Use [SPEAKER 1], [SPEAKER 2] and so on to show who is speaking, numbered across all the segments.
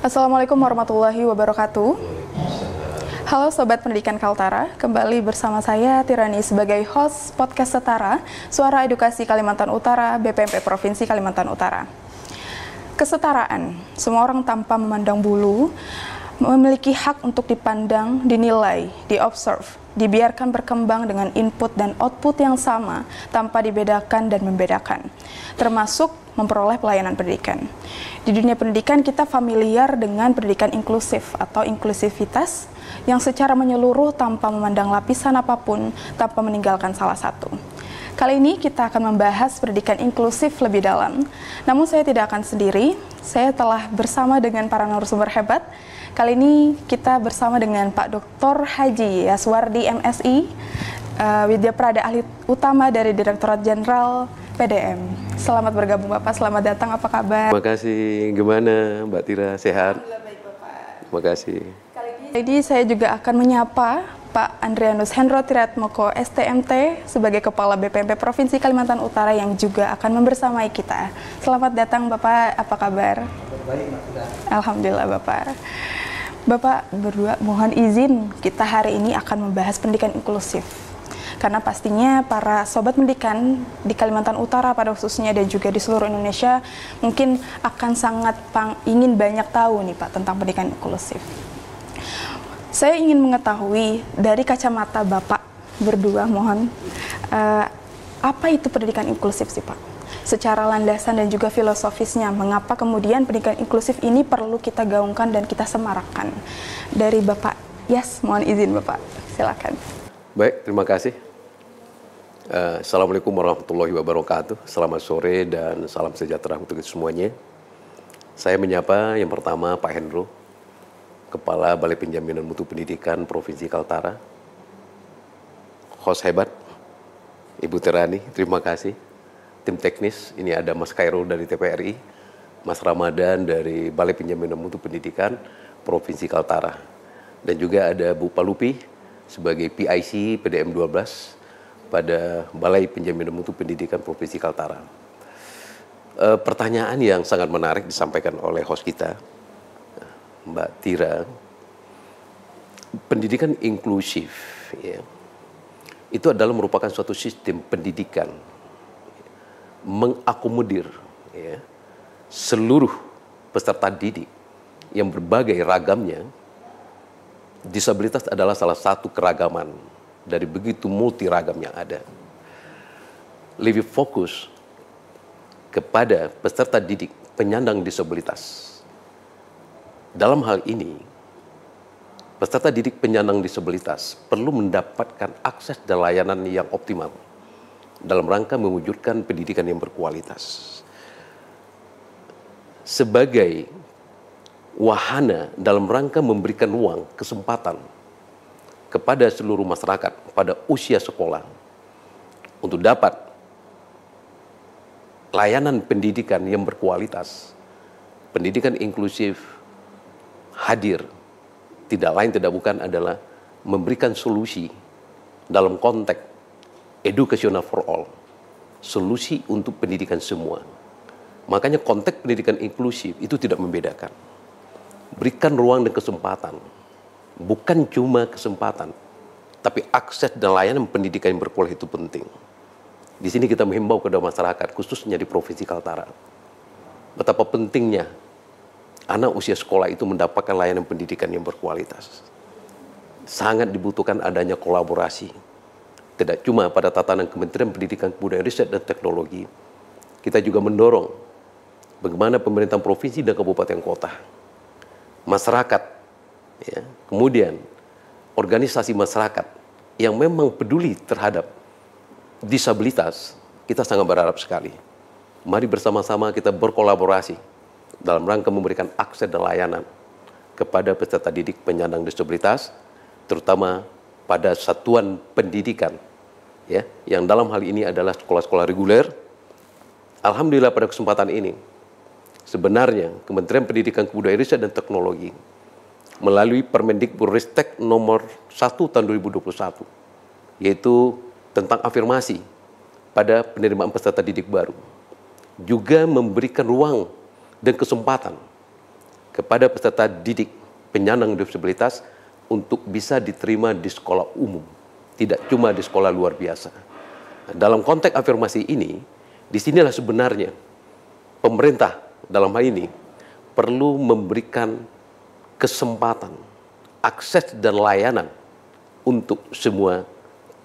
[SPEAKER 1] Assalamualaikum warahmatullahi wabarakatuh. Halo Sobat Pendidikan Kaltara, kembali bersama saya Tirani sebagai host podcast Setara, Suara Edukasi Kalimantan Utara, BPMP Provinsi Kalimantan Utara. Kesetaraan, semua orang tanpa memandang bulu, memiliki hak untuk dipandang, dinilai, diobserve, dibiarkan berkembang dengan input dan output yang sama tanpa dibedakan dan membedakan, termasuk memperoleh pelayanan pendidikan. Di dunia pendidikan kita familiar dengan pendidikan inklusif atau inklusivitas yang secara menyeluruh tanpa memandang lapisan apapun, tanpa meninggalkan salah satu. Kali ini kita akan membahas pendidikan inklusif lebih dalam. Namun saya tidak akan sendiri, saya telah bersama dengan para narasumber hebat. Kali ini kita bersama dengan Pak Dr. Haji Yaswardi MSI, Widya Prada Ahli Utama dari Direktorat Jenderal PDM. Selamat bergabung Bapak, selamat datang, apa kabar?
[SPEAKER 2] Terima kasih, gimana Mbak Tira, sehat?
[SPEAKER 1] Alhamdulillah baik Bapak.
[SPEAKER 2] Terima kasih.
[SPEAKER 1] Kali ini saya juga akan menyapa Pak Andrianus Hendro Tiratmoko STMT sebagai Kepala BPMP Provinsi Kalimantan Utara yang juga akan membersamai kita. Selamat datang Bapak, apa kabar?
[SPEAKER 3] Baik, Mbak Tira.
[SPEAKER 1] Alhamdulillah Bapak. Bapak berdua mohon izin kita hari ini akan membahas pendidikan inklusif. Karena pastinya para sobat pendidikan di Kalimantan Utara pada khususnya dan juga di seluruh Indonesia mungkin akan sangat ingin banyak tahu nih Pak tentang pendidikan inklusif. Saya ingin mengetahui dari kacamata Bapak berdua mohon apa itu pendidikan inklusif sih Pak? Secara landasan dan juga filosofisnya, mengapa kemudian pendidikan inklusif ini perlu kita gaungkan dan kita semarakkan? Dari Bapak Yas, mohon izin Bapak, silakan.
[SPEAKER 2] Baik, terima kasih. Assalamualaikum warahmatullahi wabarakatuh. Selamat sore dan salam sejahtera untuk semuanya. Saya menyapa yang pertama Pak Hendro, Kepala Balai Penjaminan Mutu Pendidikan Provinsi Kaltara. Host hebat, Ibu Tirani, terima kasih. Tim teknis, ini ada Mas Khairul dari TPRI, Mas Ramadan dari Balai Penjaminan Mutu Pendidikan Provinsi Kaltara. Dan juga ada Bu Palupi sebagai PIC PDM 12 pada Balai Penjaminan Mutu Pendidikan Provinsi Kaltara. Pertanyaan yang sangat menarik disampaikan oleh host kita, Mbak Tira. Pendidikan inklusif ya, itu adalah merupakan suatu sistem pendidikan mengakomodir ya, seluruh peserta didik yang berbagai ragamnya. Disabilitas adalah salah satu keragaman dari begitu multi ragam yang ada. Lebih fokus kepada peserta didik penyandang disabilitas. Dalam hal ini, peserta didik penyandang disabilitas perlu mendapatkan akses dan layanan yang optimal dalam rangka mewujudkan pendidikan yang berkualitas. Sebagai wahana dalam rangka memberikan ruang, kesempatan kepada seluruh masyarakat pada usia sekolah untuk dapat layanan pendidikan yang berkualitas. Pendidikan inklusif hadir, tidak lain tidak bukan adalah memberikan solusi dalam konteks educational for all, solusi untuk pendidikan semua. Makanya konteks pendidikan inklusif itu tidak membedakan. Berikan ruang dan kesempatan. Bukan cuma kesempatan, tapi akses dan layanan pendidikan yang berkualitas itu penting. Di sini kita menghimbau kepada masyarakat, khususnya di Provinsi Kaltara, betapa pentingnya anak usia sekolah itu mendapatkan layanan pendidikan yang berkualitas. Sangat dibutuhkan adanya kolaborasi. Tidak cuma pada tatanan Kementerian Pendidikan, Kebudayaan, Riset, dan Teknologi, kita juga mendorong bagaimana pemerintah provinsi dan kabupaten kota, masyarakat, ya, kemudian organisasi masyarakat yang memang peduli terhadap disabilitas, kita sangat berharap sekali. Mari bersama-sama kita berkolaborasi dalam rangka memberikan akses dan layanan kepada peserta didik penyandang disabilitas, terutama pada satuan pendidikan, ya, yang dalam hal ini adalah sekolah-sekolah reguler. Alhamdulillah pada kesempatan ini, sebenarnya Kementerian Pendidikan, Kebudayaan, Riset, dan Teknologi melalui Permendikbudristek nomor 1 tahun 2021, yaitu tentang afirmasi pada penerimaan peserta didik baru, juga memberikan ruang dan kesempatan kepada peserta didik penyandang disabilitas untuk bisa diterima di sekolah umum, tidak cuma di sekolah luar biasa. Dalam konteks afirmasi ini, disinilah sebenarnya pemerintah dalam hal ini perlu memberikan kesempatan, akses dan layanan untuk semua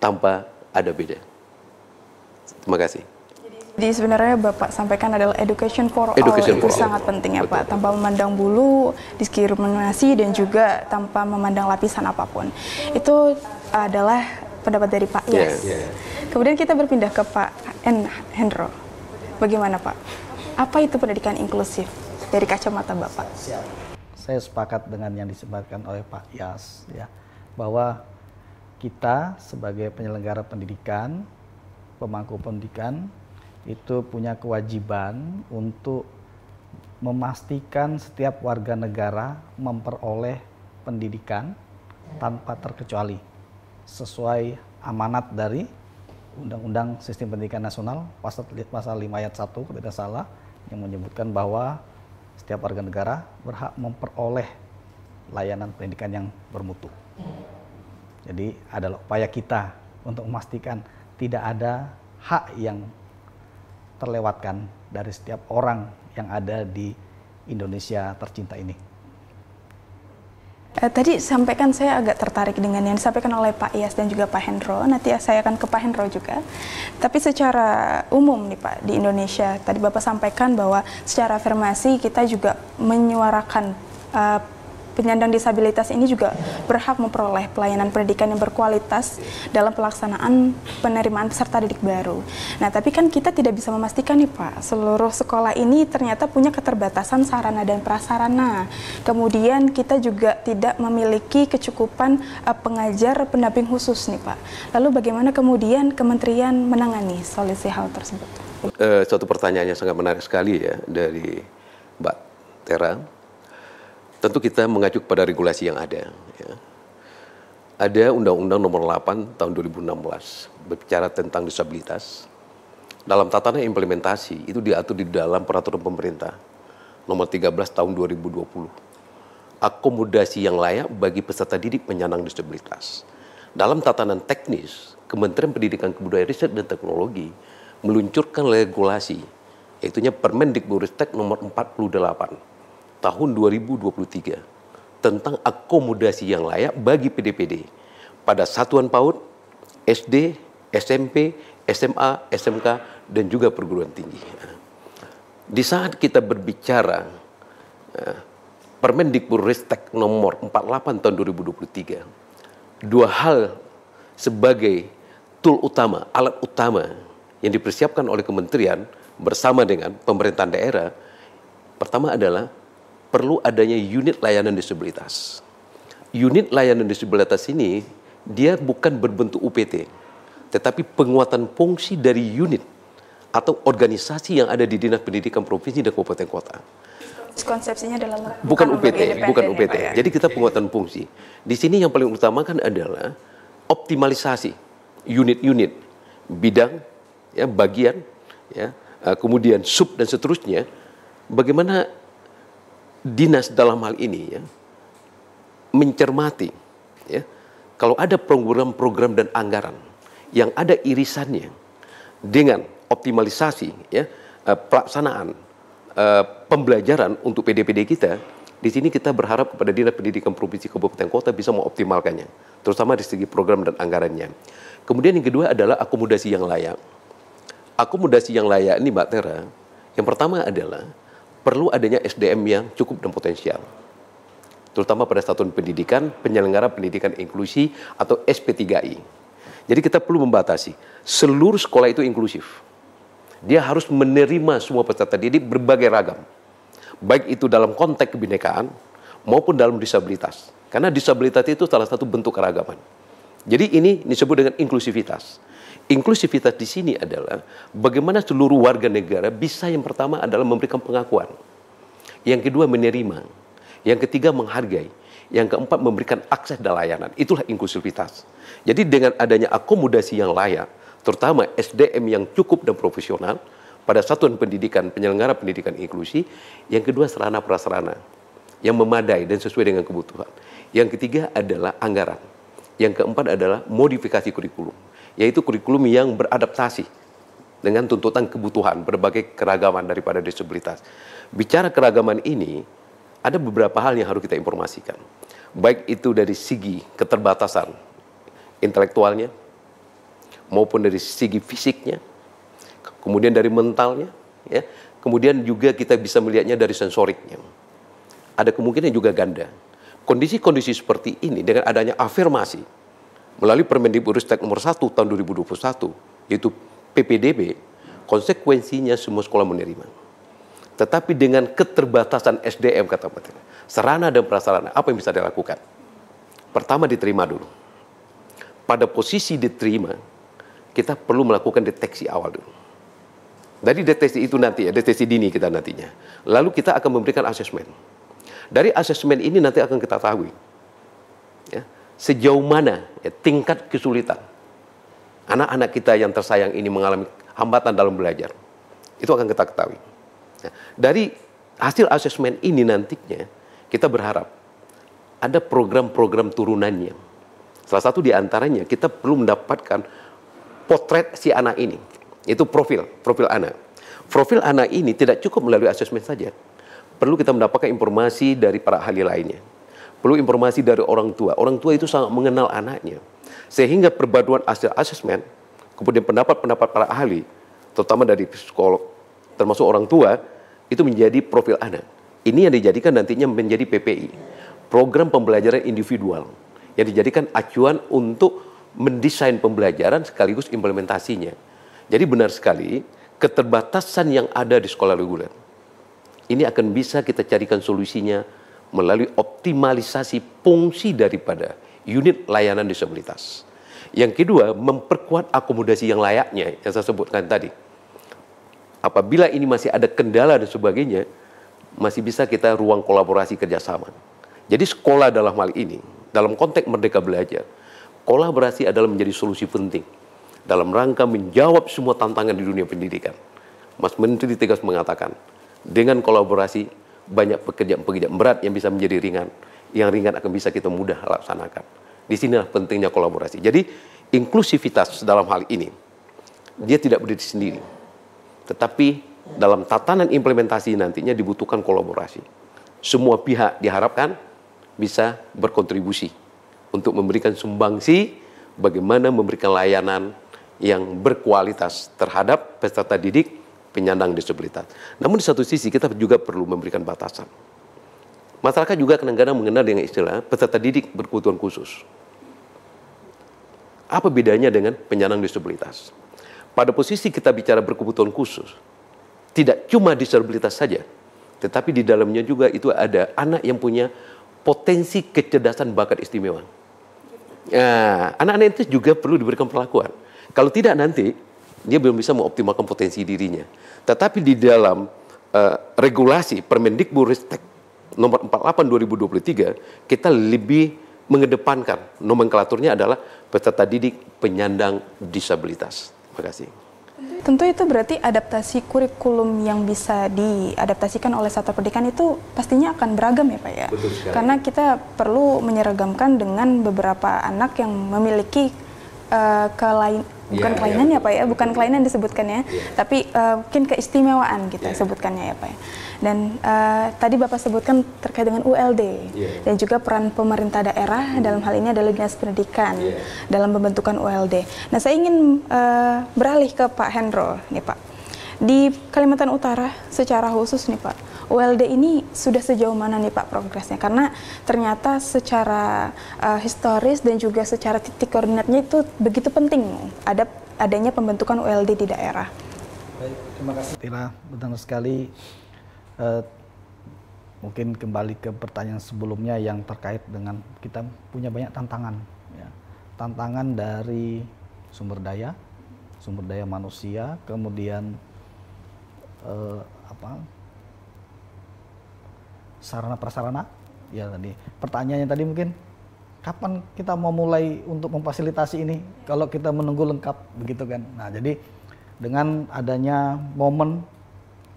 [SPEAKER 2] tanpa ada beda. Terima kasih.
[SPEAKER 1] Jadi sebenarnya Bapak sampaikan adalah education for all,
[SPEAKER 2] Education
[SPEAKER 1] itu
[SPEAKER 2] for all.
[SPEAKER 1] sangat penting ya Pak, tanpa memandang bulu, diskriminasi dan juga tanpa memandang lapisan apapun. Itu adalah pendapat dari Pak Yas. Kemudian kita berpindah ke Pak Hendro. Bagaimana Pak? Apa itu pendidikan inklusif dari kacamata Bapak?
[SPEAKER 3] Saya sepakat dengan yang disebutkan oleh Pak Yas, ya, bahwa kita sebagai penyelenggara pendidikan, pemangku pendidikan, itu punya kewajiban untuk memastikan setiap warga negara memperoleh pendidikan tanpa terkecuali sesuai amanat dari Undang-Undang Sistem Pendidikan Nasional pasal 5 ayat 1 kalau tidak salah, yang menyebutkan bahwa setiap warga negara berhak memperoleh layanan pendidikan yang bermutu. Jadi adalah upaya kita untuk memastikan tidak ada hak yang terlewatkan dari setiap orang yang ada di Indonesia tercinta ini.
[SPEAKER 1] Tadi sampaikan, saya agak tertarik dengan yang disampaikan oleh Pak Yas dan juga Pak Hendro. Nanti saya akan ke Pak Hendro juga. Tapi secara umum nih Pak, di Indonesia, tadi Bapak sampaikan bahwa secara afirmasi kita juga menyuarakan penyandang disabilitas ini juga berhak memperoleh pelayanan pendidikan yang berkualitas dalam pelaksanaan penerimaan peserta didik baru. Nah, tapi kan kita tidak bisa memastikan nih Pak, seluruh sekolah ini ternyata punya keterbatasan sarana dan prasarana. Kemudian kita juga tidak memiliki kecukupan pengajar pendamping khusus nih Pak. Lalu bagaimana kemudian kementerian menangani solusi hal tersebut?
[SPEAKER 2] Suatu pertanyaan yang sangat menarik sekali ya dari Mbak Tera. Tentu kita mengacu kepada regulasi yang ada. Ya. Ada Undang-Undang Nomor 8 Tahun 2016 berbicara tentang disabilitas. Dalam tatanan implementasi itu diatur di dalam Peraturan Pemerintah Nomor 13 Tahun 2020. Akomodasi yang layak bagi peserta didik penyandang disabilitas. Dalam tatanan teknis, Kementerian Pendidikan Kebudayaan Riset dan Teknologi meluncurkan regulasi, yaitunya Permendikbudristek Nomor 48 Tahun 2023 tentang akomodasi yang layak bagi PDPD pada satuan PAUD, SD, SMP, SMA, SMK, dan juga perguruan tinggi. Di saat kita berbicara Permendikbudristek nomor 48 tahun 2023, dua hal sebagai tool utama, alat utama yang dipersiapkan oleh kementerian bersama dengan pemerintahan daerah. Pertama adalah perlu adanya unit layanan disabilitas. Unit layanan disabilitas ini dia bukan berbentuk UPT, tetapi penguatan fungsi dari unit atau organisasi yang ada di Dinas Pendidikan Provinsi dan Kabupaten Kota.
[SPEAKER 1] Konsepsinya adalah
[SPEAKER 2] bukan UPT. Ya, jadi kita penguatan fungsi. Di sini yang paling utama kan adalah optimalisasi unit-unit bidang, ya, bagian, ya, kemudian sub dan seterusnya. Bagaimana dinas dalam hal ini ya mencermati ya kalau ada program-program dan anggaran yang ada irisannya dengan optimalisasi ya pelaksanaan pembelajaran untuk PD-PD kita. Di sini kita berharap kepada Dinas Pendidikan Provinsi Kabupaten Kota bisa mengoptimalkannya, terutama di segi program dan anggarannya. Kemudian yang kedua adalah akomodasi yang layak. Akomodasi yang layak ini Mbak Tera, yang pertama adalah perlu adanya SDM yang cukup dan potensial, terutama pada satuan pendidikan, penyelenggara pendidikan inklusi atau SP3I. Jadi kita perlu membatasi, seluruh sekolah itu inklusif. Dia harus menerima semua peserta didik berbagai ragam, baik itu dalam konteks kebinekaan maupun dalam disabilitas. Karena disabilitas itu salah satu bentuk keragaman. Jadi ini disebut dengan inklusivitas. Inklusivitas di sini adalah bagaimana seluruh warga negara bisa yang pertama adalah memberikan pengakuan, yang kedua menerima, yang ketiga menghargai, yang keempat memberikan akses dan layanan. Itulah inklusivitas. Jadi dengan adanya akomodasi yang layak, terutama SDM yang cukup dan profesional pada satuan pendidikan penyelenggara pendidikan inklusi, yang kedua sarana prasarana yang memadai dan sesuai dengan kebutuhan. Yang ketiga adalah anggaran. Yang keempat adalah modifikasi kurikulum, yaitu kurikulum yang beradaptasi dengan tuntutan kebutuhan berbagai keragaman daripada disabilitas. Bicara keragaman ini, ada beberapa hal yang harus kita informasikan. Baik itu dari segi keterbatasan intelektualnya, maupun dari segi fisiknya, kemudian dari mentalnya, ya. Kemudian juga kita bisa melihatnya dari sensoriknya. Ada kemungkinan juga ganda. Kondisi-kondisi seperti ini dengan adanya afirmasi melalui Permendikbudristek nomor 1 tahun 2021, yaitu PPDB, konsekuensinya semua sekolah menerima. Tetapi dengan keterbatasan SDM, kata Pak, sarana dan prasarana, apa yang bisa dilakukan? Pertama, diterima dulu. Pada posisi diterima, kita perlu melakukan deteksi awal dulu. Dari deteksi itu nanti, ya, deteksi dini kita nantinya. Lalu kita akan memberikan asesmen. Dari asesmen ini nanti akan kita tahu, ya, sejauh mana ya, tingkat kesulitan anak-anak kita yang tersayang ini mengalami hambatan dalam belajar. Itu akan kita ketahui. Nah, dari hasil asesmen ini nantinya kita berharap ada program-program turunannya. Salah satu di antaranya kita perlu mendapatkan potret si anak ini. Itu profil anak. Profil anak ini tidak cukup melalui asesmen saja. Perlu kita mendapatkan informasi dari para ahli lainnya. Perlu informasi dari orang tua. Orang tua itu sangat mengenal anaknya. Sehingga perpaduan hasil asesmen, kemudian pendapat-pendapat para ahli, terutama dari psikolog, termasuk orang tua, itu menjadi profil anak. Ini yang dijadikan nantinya menjadi PPI, program pembelajaran individual, yang dijadikan acuan untuk mendesain pembelajaran sekaligus implementasinya. Jadi benar sekali, keterbatasan yang ada di sekolah reguler, ini akan bisa kita carikan solusinya melalui optimalisasi fungsi daripada unit layanan disabilitas. Yang kedua, memperkuat akomodasi yang layaknya, yang saya sebutkan tadi. Apabila ini masih ada kendala dan sebagainya, masih bisa kita ruang kolaborasi kerjasama. Jadi sekolah dalam hal ini, dalam konteks Merdeka Belajar, kolaborasi adalah menjadi solusi penting dalam rangka menjawab semua tantangan di dunia pendidikan. Mas Menteri tegas mengatakan, dengan kolaborasi banyak pekerjaan-pekerjaan berat yang bisa menjadi ringan, yang ringan akan bisa kita mudah laksanakan. Di sinilah pentingnya kolaborasi. Jadi inklusivitas dalam hal ini, dia tidak berdiri sendiri. Tetapi dalam tatanan implementasi nantinya dibutuhkan kolaborasi. Semua pihak diharapkan bisa berkontribusi untuk memberikan sumbangsi bagaimana memberikan layanan yang berkualitas terhadap peserta didik penyandang disabilitas. Namun di satu sisi kita juga perlu memberikan batasan. Masyarakat juga kadang-kadang mengenal dengan istilah peserta didik berkebutuhan khusus. Apa bedanya dengan penyandang disabilitas? Pada posisi kita bicara berkebutuhan khusus, tidak cuma disabilitas saja, tetapi di dalamnya juga itu ada anak yang punya potensi kecerdasan bakat istimewa. Nah, anak-anak itu juga perlu diberikan perlakuan. Kalau tidak nanti, dia belum bisa mengoptimalkan potensi dirinya. Tetapi di dalam regulasi Permendikbudristek nomor 48 2023, kita lebih mengedepankan nomenklaturnya adalah peserta didik penyandang disabilitas. Terima kasih.
[SPEAKER 1] Tentu itu berarti adaptasi kurikulum yang bisa diadaptasikan oleh satuan pendidikan itu pastinya akan beragam ya Pak ya.
[SPEAKER 2] Betul sekali.
[SPEAKER 1] Karena kita perlu menyeragamkan dengan beberapa anak yang memiliki kelainan ya Pak ya, bukan kelainan disebutkannya, tapi mungkin keistimewaan kita sebutkannya ya Pak ya. Dan tadi Bapak sebutkan terkait dengan ULD dan juga peran pemerintah daerah dalam hal ini adalah Dinas Pendidikan dalam pembentukan ULD. Nah, saya ingin beralih ke Pak Hendro nih Pak. Di Kalimantan Utara secara khusus nih Pak, ULD ini sudah sejauh mana nih Pak progresnya? Karena ternyata secara historis dan juga secara titik koordinatnya itu begitu penting adanya pembentukan ULD di daerah.
[SPEAKER 3] Baik, terima kasih Tira, benar sekali. Mungkin kembali ke pertanyaan sebelumnya yang terkait dengan kita punya banyak tantangan, ya. Tantangan dari sumber daya manusia, kemudian sarana prasarana. Ya tadi pertanyaannya tadi mungkin kapan kita mau mulai untuk memfasilitasi ini kalau kita menunggu lengkap begitu kan. Nah, jadi dengan adanya momen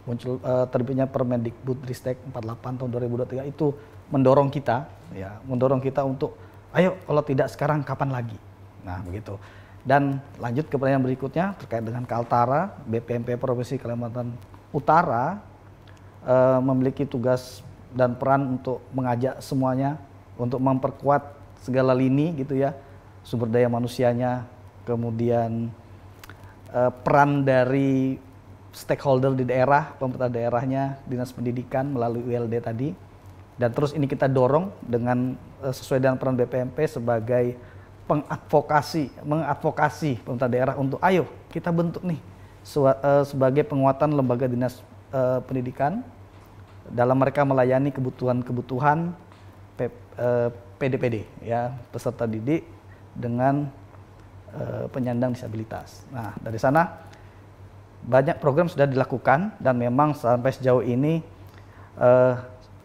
[SPEAKER 3] muncul terbitnya Permendikbudristek 48 tahun 2023 itu mendorong kita untuk ayo kalau tidak sekarang kapan lagi. Nah, begitu. Dan lanjut ke pertanyaan berikutnya terkait dengan Kaltara, BPMP Provinsi Kalimantan Utara memiliki tugas dan peran untuk mengajak semuanya untuk memperkuat segala lini gitu ya, sumber daya manusianya, kemudian peran dari stakeholder di daerah, pemerintah daerahnya, dinas pendidikan melalui ULD tadi, dan terus ini kita dorong dengan sesuai dengan peran BPMP sebagai mengadvokasi pemerintah daerah untuk ayo kita bentuk nih sebagai penguatan lembaga dinas pendidikan dalam mereka melayani kebutuhan PDPD ya, peserta didik dengan penyandang disabilitas. Nah, dari sana banyak program sudah dilakukan dan memang sampai sejauh ini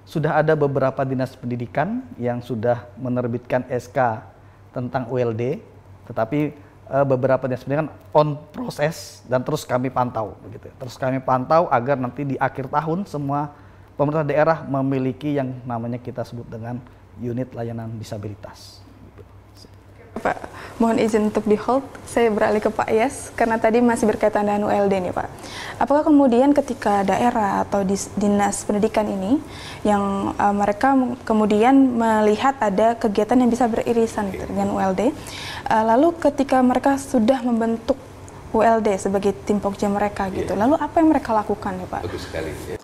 [SPEAKER 3] sudah ada beberapa dinas pendidikan yang sudah menerbitkan SK tentang ULD, tetapi beberapa dinas pendidikan on proses dan terus kami pantau begitu. Terus kami pantau agar nanti di akhir tahun semua pemerintah daerah memiliki yang namanya kita sebut dengan unit layanan disabilitas.
[SPEAKER 1] Pak, mohon izin untuk di hold. Saya beralih ke Pak Yes karena tadi masih berkaitan dengan ULD nih Pak. Apakah kemudian ketika daerah atau dinas pendidikan ini yang mereka kemudian melihat ada kegiatan yang bisa beririsan gitu, dengan ULD, lalu ketika mereka sudah membentuk ULD sebagai tim pokja mereka gitu, lalu apa yang mereka lakukan ya Pak?
[SPEAKER 2] Bagus sekali ya.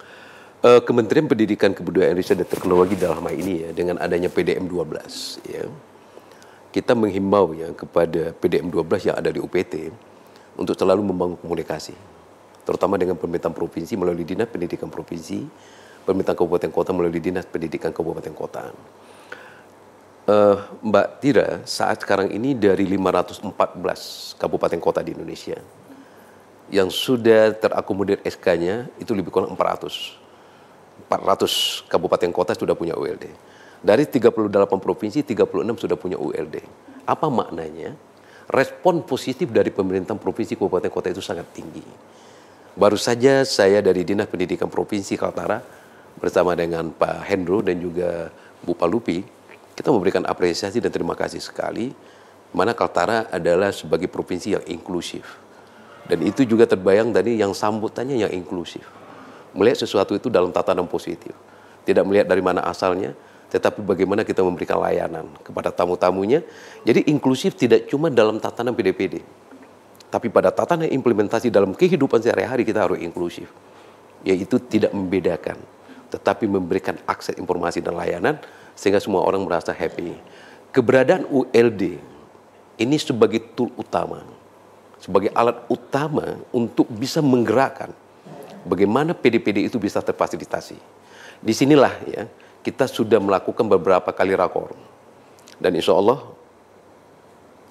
[SPEAKER 2] Kementerian Pendidikan Kebudayaan Riset dan Teknologi dalam hal ini ya, dengan adanya PDM 12 ya, kita menghimbau ya kepada PDM 12 yang ada di UPT untuk selalu membangun komunikasi, terutama dengan pemerintah provinsi melalui Dinas Pendidikan Provinsi, pemerintah kabupaten kota melalui Dinas Pendidikan Kabupaten Kota. Mbak Tira, saat sekarang ini dari 514 kabupaten kota di Indonesia yang sudah terakomodir SK-nya itu lebih kurang 400 kabupaten kota sudah punya ULD. Dari 38 provinsi, 36 sudah punya ULD. Apa maknanya? Respon positif dari pemerintah provinsi kabupaten kota itu sangat tinggi. Baru saja saya dari Dinas Pendidikan Provinsi Kaltara bersama dengan Pak Hendro dan juga Bu Palupi, kita memberikan apresiasi dan terima kasih sekali, mana Kaltara adalah sebagai provinsi yang inklusif. Dan itu juga terbayang tadi yang sambutannya yang inklusif. Melihat sesuatu itu dalam tatanan positif. Tidak melihat dari mana asalnya, tetapi bagaimana kita memberikan layanan kepada tamu-tamunya. Jadi inklusif tidak cuma dalam tatanan PDPD, tapi pada tatanan implementasi dalam kehidupan sehari-hari kita harus inklusif. Yaitu tidak membedakan, tetapi memberikan akses informasi dan layanan sehingga semua orang merasa happy. Keberadaan ULD ini sebagai tool utama, sebagai alat utama untuk bisa menggerakkan bagaimana PDPD itu bisa terfasilitasi. Disinilah ya, kita sudah melakukan beberapa kali rakor. Dan insya Allah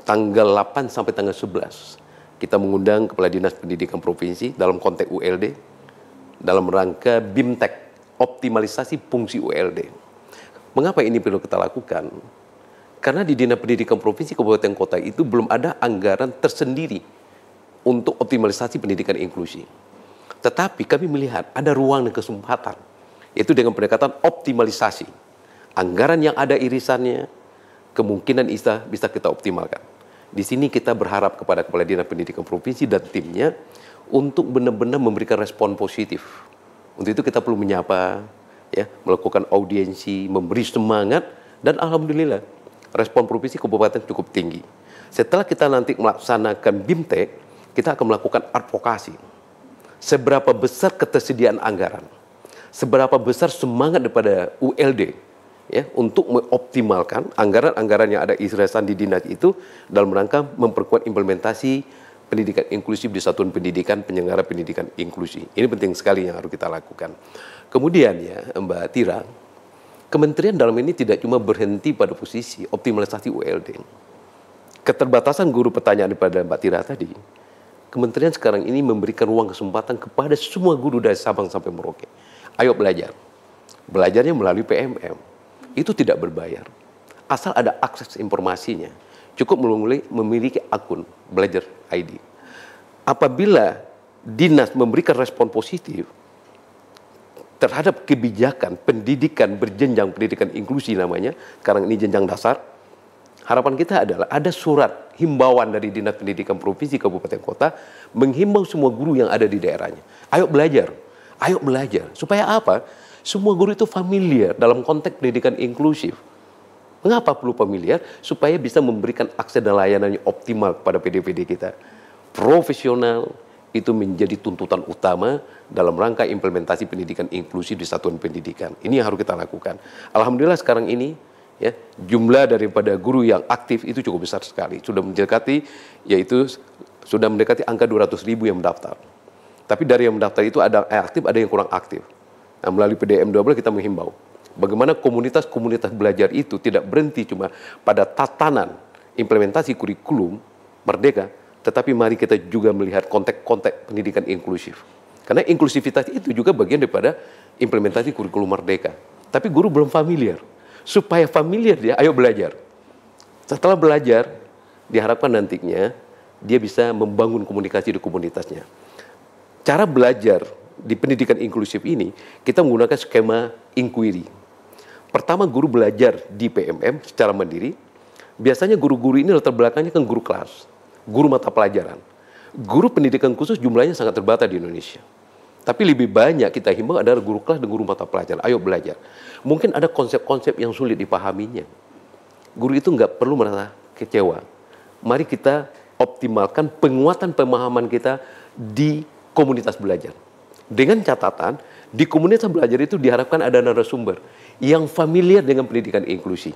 [SPEAKER 2] tanggal 8 sampai tanggal 11 kita mengundang Kepala Dinas Pendidikan Provinsi dalam konteks ULD dalam rangka BIMTEK, optimalisasi fungsi ULD. Mengapa ini perlu kita lakukan? Karena di Dinas Pendidikan Provinsi Kabupaten Kota itu belum ada anggaran tersendiri untuk optimalisasi pendidikan inklusi. Tetapi kami melihat ada ruang dan kesempatan, yaitu dengan pendekatan optimalisasi. Anggaran yang ada irisannya, kemungkinan bisa kita optimalkan. Di sini kita berharap kepada Kepala Dinas Pendidikan Provinsi dan timnya untuk benar-benar memberikan respon positif. Untuk itu kita perlu menyapa, ya, melakukan audiensi, memberi semangat, dan alhamdulillah respon provinsi kabupaten cukup tinggi. Setelah kita nanti melaksanakan BIMTEK, kita akan melakukan advokasi. Seberapa besar ketersediaan anggaran, seberapa besar semangat daripada ULD ya untuk mengoptimalkan anggaran-anggaran yang ada irisan di dinas itu dalam rangka memperkuat implementasi pendidikan inklusif di satuan pendidikan penyelenggara pendidikan inklusi. Ini penting sekali yang harus kita lakukan. Kemudian ya Mbak Tira, kementerian dalam ini tidak cuma berhenti pada posisi optimalisasi ULD. Keterbatasan guru, pertanyaan daripada Mbak Tira tadi, kementerian sekarang ini memberikan ruang kesempatan kepada semua guru dari Sabang sampai Merauke. Ayo belajar. Belajarnya melalui PMM. Itu tidak berbayar. Asal ada akses informasinya. Cukup memiliki akun Belajar ID. Apabila dinas memberikan respon positif, terhadap kebijakan pendidikan berjenjang, pendidikan inklusi namanya, sekarang ini jenjang dasar, harapan kita adalah ada surat himbauan dari Dinas Pendidikan Provinsi Kabupaten Kota menghimbau semua guru yang ada di daerahnya. Ayo belajar, ayo belajar. Supaya apa? Semua guru itu familiar dalam konteks pendidikan inklusif. Mengapa perlu familiar? Supaya bisa memberikan akses dan layanan yang optimal kepada PD-PD kita. Profesional, itu menjadi tuntutan utama dalam rangka implementasi pendidikan inklusif di satuan pendidikan. Ini yang harus kita lakukan. Alhamdulillah sekarang ini ya, jumlah daripada guru yang aktif itu cukup besar sekali. Sudah mendekati, yaitu sudah mendekati angka 200.000 yang mendaftar. Tapi dari yang mendaftar itu ada yang aktif, ada yang kurang aktif. Nah, melalui PDM 12 kita menghimbau bagaimana komunitas-komunitas belajar itu tidak berhenti cuma pada tatanan implementasi kurikulum Merdeka, tetapi mari kita juga melihat konteks-konteks pendidikan inklusif. Karena inklusivitas itu juga bagian daripada implementasi kurikulum Merdeka. Tapi guru belum familiar. Supaya familiar dia, ayo belajar. Setelah belajar, diharapkan nantinya dia bisa membangun komunikasi di komunitasnya. Cara belajar di pendidikan inklusif ini, kita menggunakan skema inquiry. Pertama, guru belajar di PMM secara mandiri. Biasanya guru-guru ini latar belakangnya kan guru kelas, guru mata pelajaran. Guru pendidikan khusus jumlahnya sangat terbatas di Indonesia. Tapi lebih banyak kita himbau adalah guru kelas dan guru mata pelajaran. Ayo belajar. Mungkin ada konsep-konsep yang sulit dipahaminya. Guru itu nggak perlu merasa kecewa. Mari kita optimalkan penguatan pemahaman kita di komunitas belajar. Dengan catatan, di komunitas belajar itu diharapkan ada narasumber yang familiar dengan pendidikan inklusi.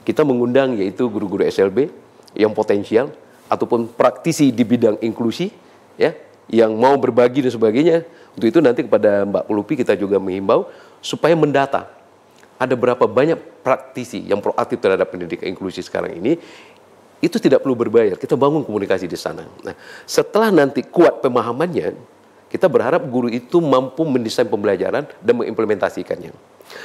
[SPEAKER 2] Kita mengundang yaitu guru-guru SLB yang potensial, ataupun praktisi di bidang inklusi, ya, yang mau berbagi dan sebagainya. Untuk itu nanti kepada Mbak Pulupi kita juga menghimbau supaya mendata ada berapa banyak praktisi yang proaktif terhadap pendidikan inklusi sekarang ini. Itu tidak perlu berbayar, kita bangun komunikasi di sana. Nah, setelah nanti kuat pemahamannya, kita berharap guru itu mampu mendesain pembelajaran dan mengimplementasikannya.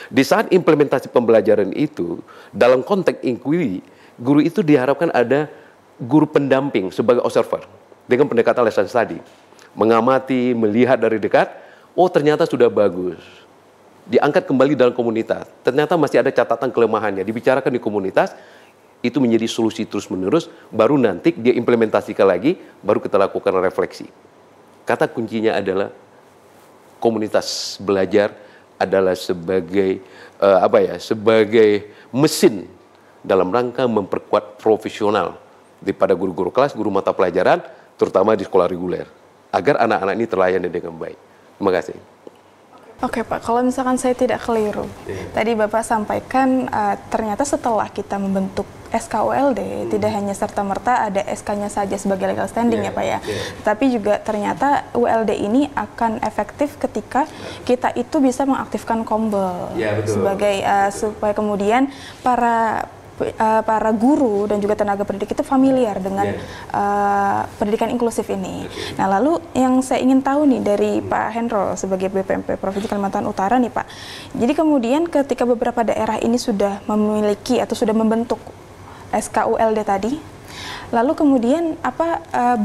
[SPEAKER 2] Di saat implementasi pembelajaran itu, dalam konteks inquiry, guru itu diharapkan ada guru pendamping sebagai observer dengan pendekatan lesson study, mengamati, melihat dari dekat. Oh, ternyata sudah bagus, diangkat kembali dalam komunitas. Ternyata masih ada catatan kelemahannya, dibicarakan di komunitas. Itu menjadi solusi terus menerus. Baru nanti dia implementasikan lagi, baru kita lakukan refleksi. Kata kuncinya adalah komunitas belajar adalah sebagai sebagai mesin dalam rangka memperkuat profesional daripada guru-guru kelas, guru mata pelajaran, terutama di sekolah reguler, agar anak-anak ini terlayani dengan baik. Terima kasih.
[SPEAKER 1] Oke Pak, kalau misalkan saya tidak keliru, tadi Bapak sampaikan ternyata setelah kita membentuk SKULD, tidak hanya serta-merta ada SK-nya saja sebagai legal standing ya Pak ya, tapi juga ternyata ULD ini akan efektif ketika kita itu bisa mengaktifkan Kombel sebagai supaya kemudian para guru dan juga tenaga pendidik itu familiar dengan pendidikan inklusif ini. Nah, lalu yang saya ingin tahu nih dari Pak Hendro sebagai BPMP Provinsi Kalimantan Utara nih Pak. Jadi kemudian ketika beberapa daerah ini sudah memiliki atau sudah membentuk SKULD tadi, lalu kemudian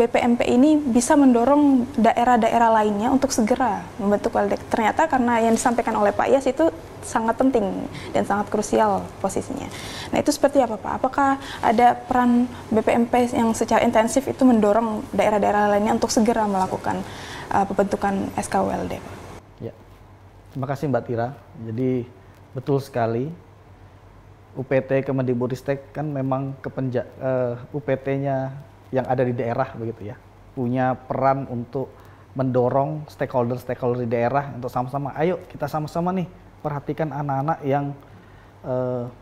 [SPEAKER 1] BPMP ini bisa mendorong daerah-daerah lainnya untuk segera membentuk ULD. Ternyata karena yang disampaikan oleh Pak Yas itu sangat penting dan sangat krusial posisinya. Nah, itu seperti apa Pak? Apakah ada peran BPMP yang secara intensif itu mendorong daerah-daerah lainnya untuk segera melakukan pembentukan SKULD?
[SPEAKER 3] Ya, terima kasih Mbak Tira. Jadi betul sekali. UPT Kemendikbudristek kan memang UPT-nya yang ada di daerah begitu ya, punya peran untuk mendorong stakeholder di daerah untuk sama-sama, ayo kita sama-sama nih perhatikan anak-anak yang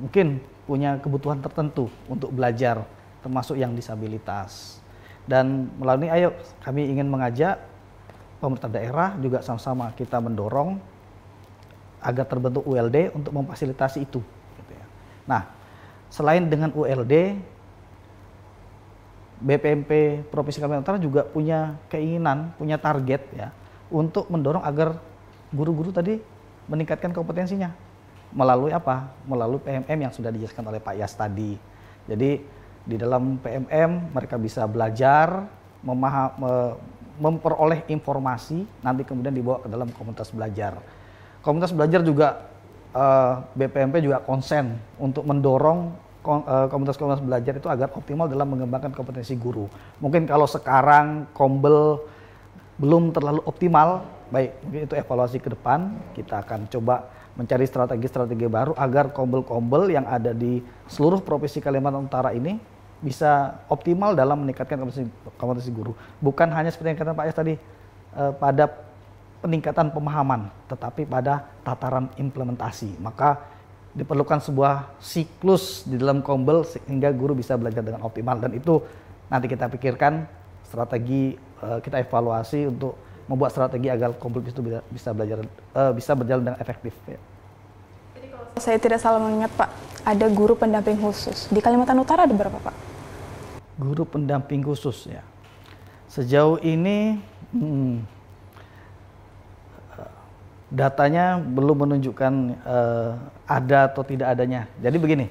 [SPEAKER 3] mungkin punya kebutuhan tertentu untuk belajar, termasuk yang disabilitas. Dan melalui ayo kami ingin mengajak pemerintah daerah juga sama-sama kita mendorong agar terbentuk ULD untuk memfasilitasi itu. Nah, selain dengan ULD, BPMP Provinsi Kalimantan Utara juga punya keinginan, punya target ya, untuk mendorong agar guru-guru tadi meningkatkan kompetensinya. Melalui apa? Melalui PMM yang sudah dijelaskan oleh Pak Yas tadi. Jadi di dalam PMM mereka bisa belajar, memperoleh informasi, nanti kemudian dibawa ke dalam komunitas belajar. komunitas belajar juga BPMP juga konsen untuk mendorong komunitas-komunitas belajar itu agar optimal dalam mengembangkan kompetensi guru. Mungkin kalau sekarang Kombel belum terlalu optimal, baik mungkin itu evaluasi ke depan, kita akan coba mencari strategi-strategi baru agar Kombel-Kombel yang ada di seluruh provinsi Kalimantan Utara ini bisa optimal dalam meningkatkan kompetensi guru. Bukan hanya seperti yang kata Pak Yas tadi, pada peningkatan pemahaman, tetapi pada tataran implementasi. Maka diperlukan sebuah siklus di dalam Kombel sehingga guru bisa belajar dengan optimal, dan itu nanti kita pikirkan strategi, kita evaluasi untuk membuat strategi agar Kombel itu bisa berjalan dengan efektif. Ya.
[SPEAKER 1] Jadi kalau saya tidak salah mengingat Pak, ada guru pendamping khusus di Kalimantan Utara ada berapa Pak?
[SPEAKER 3] Guru pendamping khusus ya. Sejauh ini datanya belum menunjukkan ada atau tidak adanya. Jadi begini,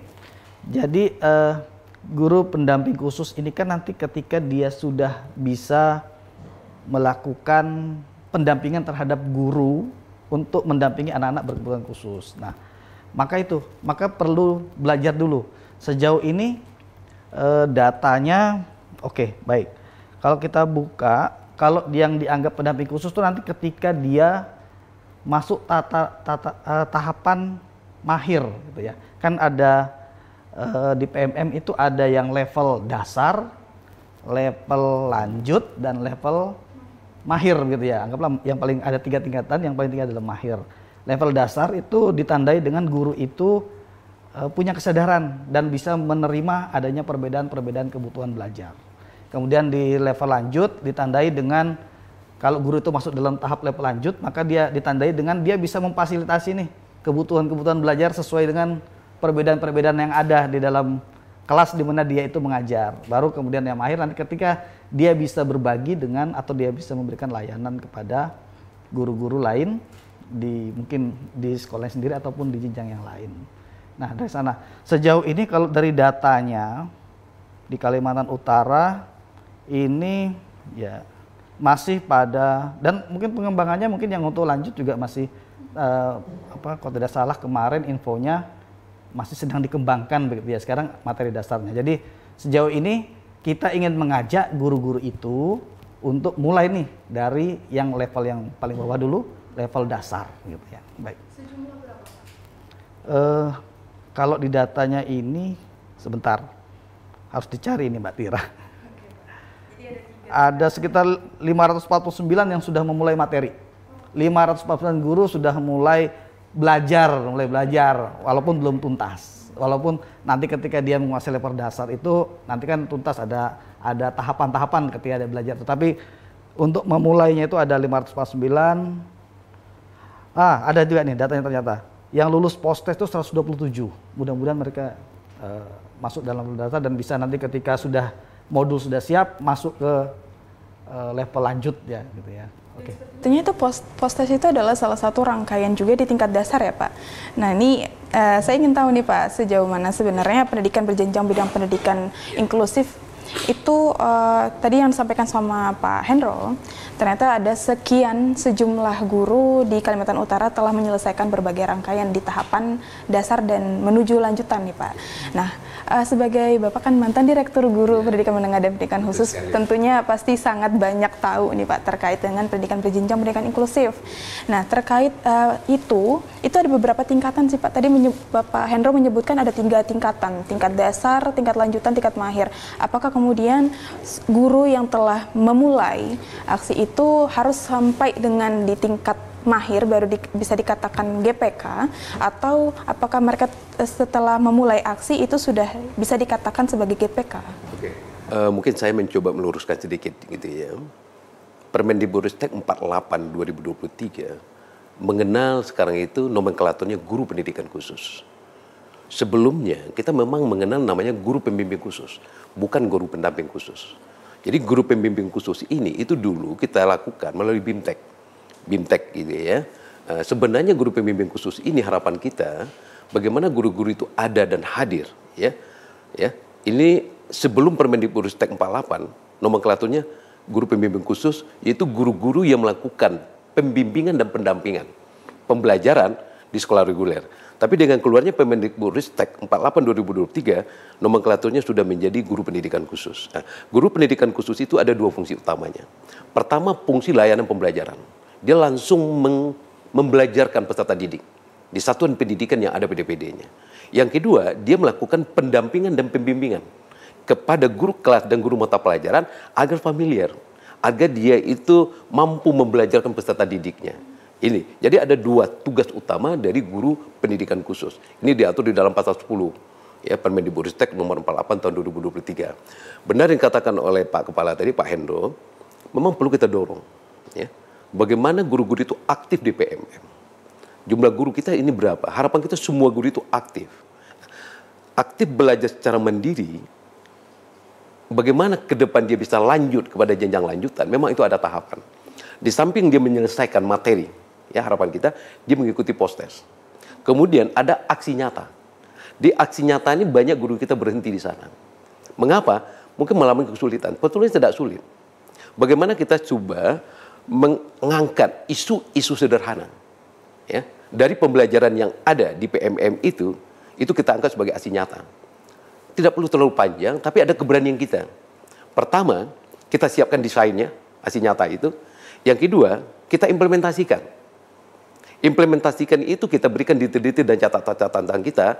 [SPEAKER 3] guru pendamping khusus ini kan nanti ketika dia sudah bisa melakukan pendampingan terhadap guru untuk mendampingi anak-anak berkebutuhan khusus. Nah, maka perlu belajar dulu. Sejauh ini datanya oke, baik. Kalau kita buka, kalau yang dianggap pendamping khusus itu nanti ketika dia masuk tahapan mahir gitu ya. Kan ada di PMM itu ada yang level dasar, level lanjut, dan level mahir gitu ya. Anggaplah yang paling ada 3 tingkatan, yang paling tinggi adalah mahir. Level dasar itu ditandai dengan guru itu punya kesadaran dan bisa menerima adanya perbedaan-perbedaan kebutuhan belajar. Kemudian di level lanjut ditandai dengan kalau guru itu masuk dalam tahap level lanjut, maka dia ditandai dengan dia bisa memfasilitasi nih kebutuhan-kebutuhan belajar sesuai dengan perbedaan-perbedaan yang ada di dalam kelas di mana dia itu mengajar. Baru kemudian yang mahir nanti ketika dia bisa berbagi dengan atau dia bisa memberikan layanan kepada guru-guru lain mungkin di sekolah sendiri ataupun di jenjang yang lain. Nah, dari sana sejauh ini kalau dari datanya di Kalimantan Utara ini ya masih pada, dan mungkin pengembangannya mungkin yang untuk lanjut juga masih kalau tidak salah kemarin infonya masih sedang dikembangkan begitu ya, sekarang materi dasarnya. Jadi sejauh ini kita ingin mengajak guru-guru itu untuk mulai nih dari yang level yang paling bawah dulu, level dasar gitu ya. Baik.
[SPEAKER 1] Sejumlah berapa Pak?
[SPEAKER 3] Kalau di datanya ini sebentar harus dicari ini Mbak Tira. Ada sekitar 549 yang sudah memulai materi. 549 guru sudah mulai belajar walaupun belum tuntas. Walaupun nanti ketika dia menguasai level dasar itu nanti kan tuntas, ada tahapan-tahapan ketika dia belajar. Tetapi untuk memulainya itu ada 549. Ada juga nih datanya ternyata. Yang lulus post-test itu 127. Mudah-mudahan mereka masuk dalam data dan bisa nanti ketika modul sudah siap masuk ke level lanjut ya gitu ya. Oke.
[SPEAKER 1] Tentunya itu post-test itu adalah salah satu rangkaian juga di tingkat dasar ya Pak. Nah ini saya ingin tahu nih Pak, sejauh mana sebenarnya pendidikan berjenjang bidang pendidikan inklusif itu tadi yang disampaikan sama Pak Hendro, ternyata ada sejumlah guru di Kalimantan Utara telah menyelesaikan berbagai rangkaian di tahapan dasar dan menuju lanjutan nih Pak. Nah, sebagai Bapak kan mantan Direktur Guru Pendidikan Menengah dan Pendidikan Khusus, tentunya pasti sangat banyak tahu nih Pak terkait dengan pendidikan berjenjang pendidikan inklusif. Nah, terkait itu ada beberapa tingkatan sih Pak. Tadi Bapak Hendro menyebutkan ada 3 tingkatan, tingkat dasar, tingkat lanjutan, tingkat mahir. Apakah kemudian guru yang telah memulai aksi itu harus sampai dengan di tingkat mahir baru bisa dikatakan GPK, atau apakah mereka setelah memulai aksi itu sudah bisa dikatakan sebagai GPK?
[SPEAKER 2] Oke. Mungkin saya mencoba meluruskan sedikit gitu ya. Permendikbudristek 48 2023 mengenal sekarang itu nomenklaturnya guru pendidikan khusus. Sebelumnya kita memang mengenal namanya guru pembimbing khusus, bukan guru pendamping khusus. Jadi guru pembimbing khusus ini itu dulu kita lakukan melalui BIMTEK gitu ya. Sebenarnya guru pembimbing khusus ini harapan kita bagaimana guru-guru itu ada dan hadir ya. Ini sebelum Permendikbudristek 48 nomenklaturnya guru pembimbing khusus, yaitu guru-guru yang melakukan pembimbingan dan pendampingan pembelajaran di sekolah reguler. Tapi dengan keluarnya Permendikbudristek 48 2023, nomenklaturnya sudah menjadi guru pendidikan khusus. Nah, guru pendidikan khusus itu ada 2 fungsi utamanya. Pertama, fungsi layanan pembelajaran. Dia langsung membelajarkan peserta didik di satuan pendidikan yang ada PDPD-nya. Yang kedua, dia melakukan pendampingan dan pembimbingan kepada guru kelas dan guru mata pelajaran agar familiar, agar dia itu mampu membelajarkan peserta didiknya. Ini, jadi ada 2 tugas utama dari guru pendidikan khusus. Ini diatur di dalam pasal 10 ya Permendikbudristek nomor 48 tahun 2023. Benar yang dikatakan oleh Pak Kepala tadi, Pak Hendro, memang perlu kita dorong ya. Bagaimana guru-guru itu aktif di PMM. Jumlah guru kita ini berapa? Harapan kita semua guru itu aktif. Aktif belajar secara mandiri. Bagaimana ke depan dia bisa lanjut kepada jenjang lanjutan, memang itu ada tahapan. Di samping dia menyelesaikan materi, ya harapan kita, dia mengikuti post-test. Kemudian ada aksi nyata. Di aksi nyata ini banyak guru kita berhenti di sana. Mengapa? Mungkin mengalami kesulitan. Sebetulnya tidak sulit. Bagaimana kita coba mengangkat isu-isu sederhana, ya dari pembelajaran yang ada di PMM itu kita angkat sebagai aksi nyata. Tidak perlu terlalu panjang, tapi ada keberanian kita. Pertama, kita siapkan desainnya, aksi nyata itu. Yang kedua, kita implementasikan. Implementasikan itu kita berikan detail-detail dan catatan-catatan kita,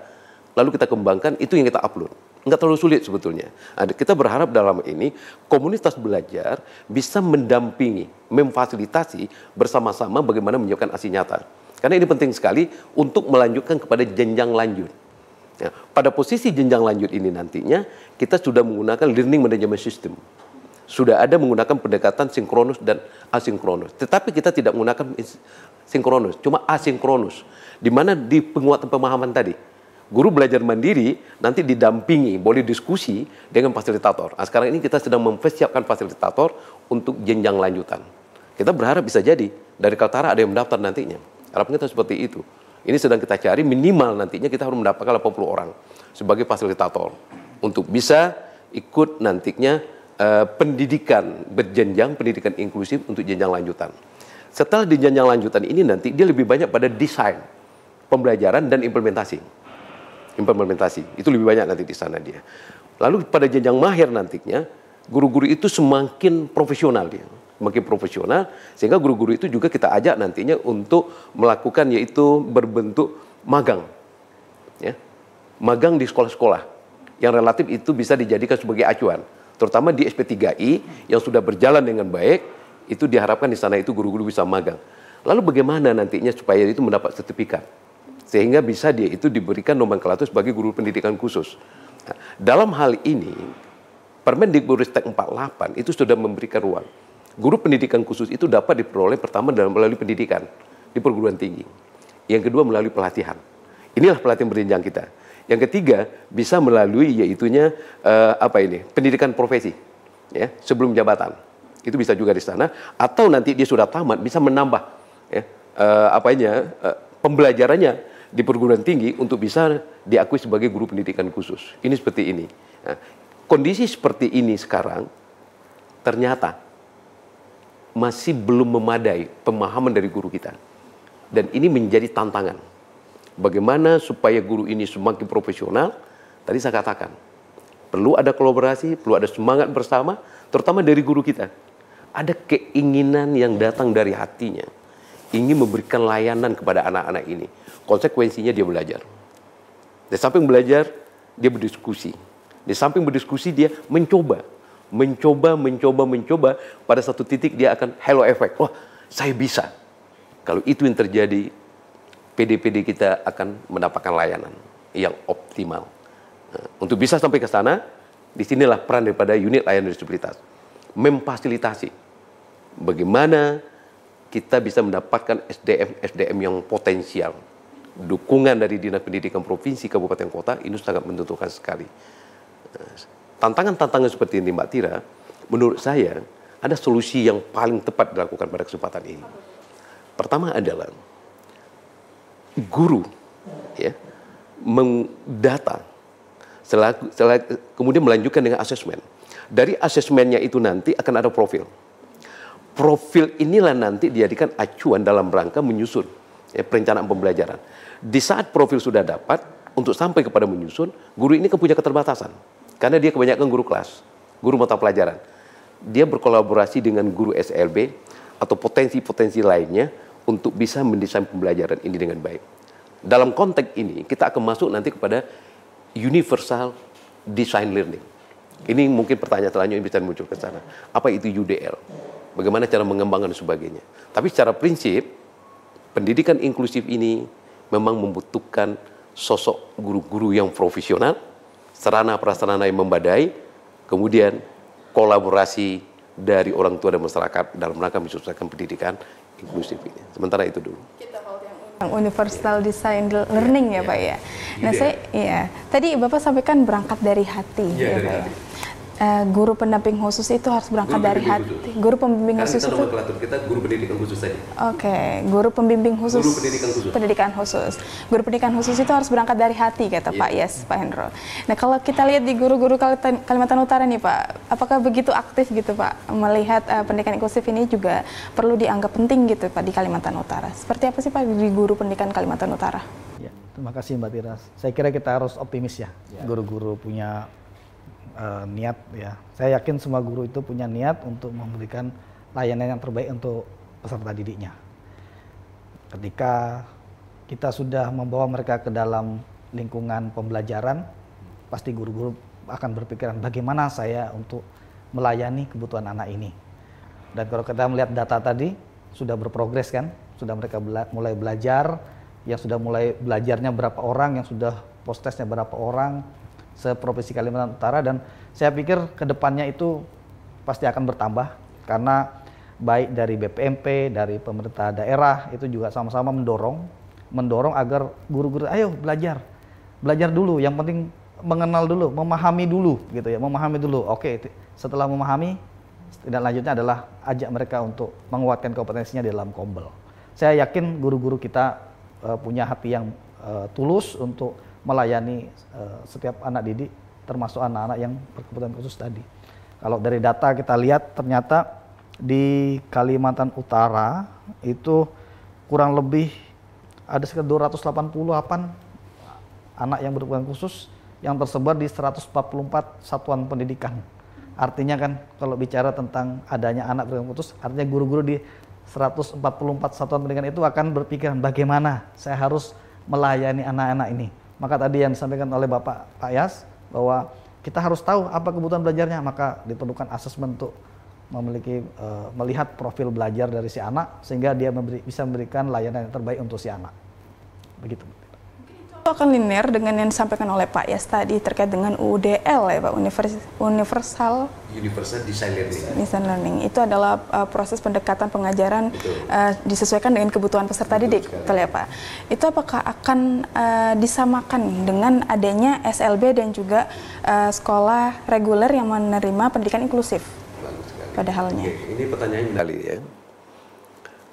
[SPEAKER 2] lalu kita kembangkan, itu yang kita upload. Enggak terlalu sulit sebetulnya. Kita berharap dalam ini, komunitas belajar bisa mendampingi, memfasilitasi bersama-sama bagaimana menyiapkan aksi nyata. Karena ini penting sekali untuk melanjutkan kepada jenjang lanjut. Ya, pada posisi jenjang lanjut ini nantinya kita sudah menggunakan learning management system. Sudah ada menggunakan pendekatan sinkronus dan asinkronus. Tetapi kita tidak menggunakan sinkronus, cuma asinkronus. Di mana di penguatan pemahaman tadi, guru belajar mandiri nanti didampingi, boleh diskusi dengan fasilitator. Nah, sekarang ini kita sedang mempersiapkan fasilitator untuk jenjang lanjutan. Kita berharap bisa jadi dari Kaltara ada yang mendaftar nantinya. Harapan kita seperti itu. Ini sedang kita cari, minimal nantinya kita harus mendapatkan 80 orang sebagai fasilitator untuk bisa ikut nantinya pendidikan berjenjang, pendidikan inklusif untuk jenjang lanjutan. Setelah di jenjang lanjutan ini nanti dia lebih banyak pada desain, pembelajaran dan implementasi. Implementasi itu lebih banyak nanti di sana dia. Lalu pada jenjang mahir nantinya guru-guru itu semakin profesional dia. Semakin profesional, sehingga guru-guru itu juga kita ajak nantinya untuk melakukan yaitu berbentuk magang. Ya. Magang di sekolah-sekolah yang relatif itu bisa dijadikan sebagai acuan. Terutama di SP3I yang sudah berjalan dengan baik, itu diharapkan di sana itu guru-guru bisa magang. Lalu bagaimana nantinya supaya itu mendapat sertifikat? Sehingga bisa dia itu diberikan nomenklatur sebagai guru pendidikan khusus. Nah, dalam hal ini, Permendikbudristek 48 itu sudah memberikan ruang. Guru pendidikan khusus itu dapat diperoleh pertama melalui pendidikan di perguruan tinggi. Yang kedua melalui pelatihan. Inilah pelatihan berjenjang kita. Yang ketiga bisa melalui yaitunya pendidikan profesi ya, sebelum jabatan. Itu bisa juga di sana atau nanti dia sudah tamat bisa menambah ya, pembelajarannya di perguruan tinggi untuk bisa diakui sebagai guru pendidikan khusus. Ini seperti ini. Nah, kondisi seperti ini sekarang ternyata masih belum memadai pemahaman dari guru kita. Dan ini menjadi tantangan. Bagaimana supaya guru ini semakin profesional? Tadi saya katakan, perlu ada kolaborasi, perlu ada semangat bersama, terutama dari guru kita. Ada keinginan yang datang dari hatinya, ingin memberikan layanan kepada anak-anak ini. Konsekuensinya dia belajar. Di samping belajar, dia berdiskusi. Di samping berdiskusi, dia mencoba, pada satu titik dia akan halo effect. Wah, saya bisa. Kalau itu yang terjadi, PD-PD kita akan mendapatkan layanan yang optimal. Nah, untuk bisa sampai ke sana, disinilah peran daripada unit layanan disabilitas. Memfasilitasi bagaimana kita bisa mendapatkan SDM yang potensial. Dukungan dari Dinas Pendidikan Provinsi, Kabupaten Kota, ini sangat menentukan sekali. Tantangan-tantangan seperti ini Mbak Tira, menurut saya ada solusi yang paling tepat dilakukan pada kesempatan ini. Pertama adalah guru ya, mendata, kemudian melanjutkan dengan asesmen. Dari asesmennya itu nanti akan ada profil. Profil inilah nanti dijadikan acuan dalam rangka menyusun perencanaan pembelajaran. Di saat profil sudah dapat, untuk sampai kepada menyusun, guru ini kan punya keterbatasan. Karena dia kebanyakan guru kelas, guru mata pelajaran. Dia berkolaborasi dengan guru SLB atau potensi-potensi lainnya untuk bisa mendesain pembelajaran ini dengan baik. Dalam konteks ini, kita akan masuk nanti kepada universal design learning. Ini mungkin pertanyaan selanjutnya bisa muncul ke sana. Apa itu UDL? Bagaimana cara mengembangkan dan sebagainya. Tapi secara prinsip, pendidikan inklusif ini memang membutuhkan sosok guru-guru yang profesional, sarana prasarana yang memadai, kemudian kolaborasi dari orang tua dan masyarakat dalam rangka mensukseskan pendidikan inklusif ini. Sementara itu dulu.
[SPEAKER 1] Yang universal design learning ya Pak ya. Nah tadi Bapak sampaikan berangkat dari hati ya Pak ya. Guru pendamping khusus itu harus berangkat dari hati. Guru pembimbing khusus itu.
[SPEAKER 2] Kita guru pendidikan khusus saja.
[SPEAKER 1] Oke, guru pembimbing khusus.
[SPEAKER 2] Guru pendidikan khusus.
[SPEAKER 1] Pendidikan khusus. Guru pendidikan khusus itu harus berangkat dari hati kata Pak Pak Hendro. Nah kalau kita lihat di guru-guru Kalimantan Utara nih Pak, apakah begitu aktif gitu Pak melihat pendidikan inklusif ini juga perlu dianggap penting gitu Pak di Kalimantan Utara? Seperti apa sih Pak di guru pendidikan Kalimantan Utara?
[SPEAKER 3] Ya, terima kasih Mbak Tiras. Saya kira kita harus optimis ya. Guru-guru punya niat ya. Saya yakin semua guru itu punya niat untuk memberikan layanan yang terbaik untuk peserta didiknya. Ketika kita sudah membawa mereka ke dalam lingkungan pembelajaran, pasti guru-guru akan berpikiran bagaimana saya untuk melayani kebutuhan anak ini. Dan kalau kita melihat data tadi, sudah berprogres kan, sudah mereka mulai belajar, yang sudah mulai belajarnya berapa orang, yang sudah post-testnya berapa orang, seprovinsi Kalimantan Utara, dan saya pikir kedepannya itu pasti akan bertambah karena baik dari BPMP, dari pemerintah daerah itu juga sama-sama mendorong agar guru-guru ayo belajar dulu, yang penting mengenal dulu, memahami dulu gitu ya, memahami dulu. Oke, setelah memahami, tindak lanjutnya adalah ajak mereka untuk menguatkan kompetensinya di dalam Kombel. Saya yakin guru-guru kita punya hati yang tulus untuk melayani setiap anak didik, termasuk anak-anak yang berkebutuhan khusus tadi. Kalau dari data kita lihat, ternyata di Kalimantan Utara itu kurang lebih ada sekitar 288 anak yang berkebutuhan khusus yang tersebar di 144 satuan pendidikan. Artinya kan kalau bicara tentang adanya anak berkebutuhan khusus, artinya guru-guru di 144 satuan pendidikan itu akan berpikiran bagaimana saya harus melayani anak-anak ini. Maka tadi yang disampaikan oleh Bapak Pak Yas, bahwa kita harus tahu apa kebutuhan belajarnya, maka diperlukan asesmen untuk melihat profil belajar dari si anak, sehingga dia bisa memberikan layanan yang terbaik untuk si anak. Begitu.
[SPEAKER 1] Itu akan linear dengan yang disampaikan oleh Pak Yas tadi terkait dengan UDL ya Pak, Universal Design Learning. Itu adalah proses pendekatan pengajaran disesuaikan dengan kebutuhan peserta didik, betul ya Pak. Itu apakah akan disamakan dengan adanya SLB dan juga sekolah reguler yang menerima pendidikan inklusif pada halnya?
[SPEAKER 2] Oke, ini pertanyaan kali ya.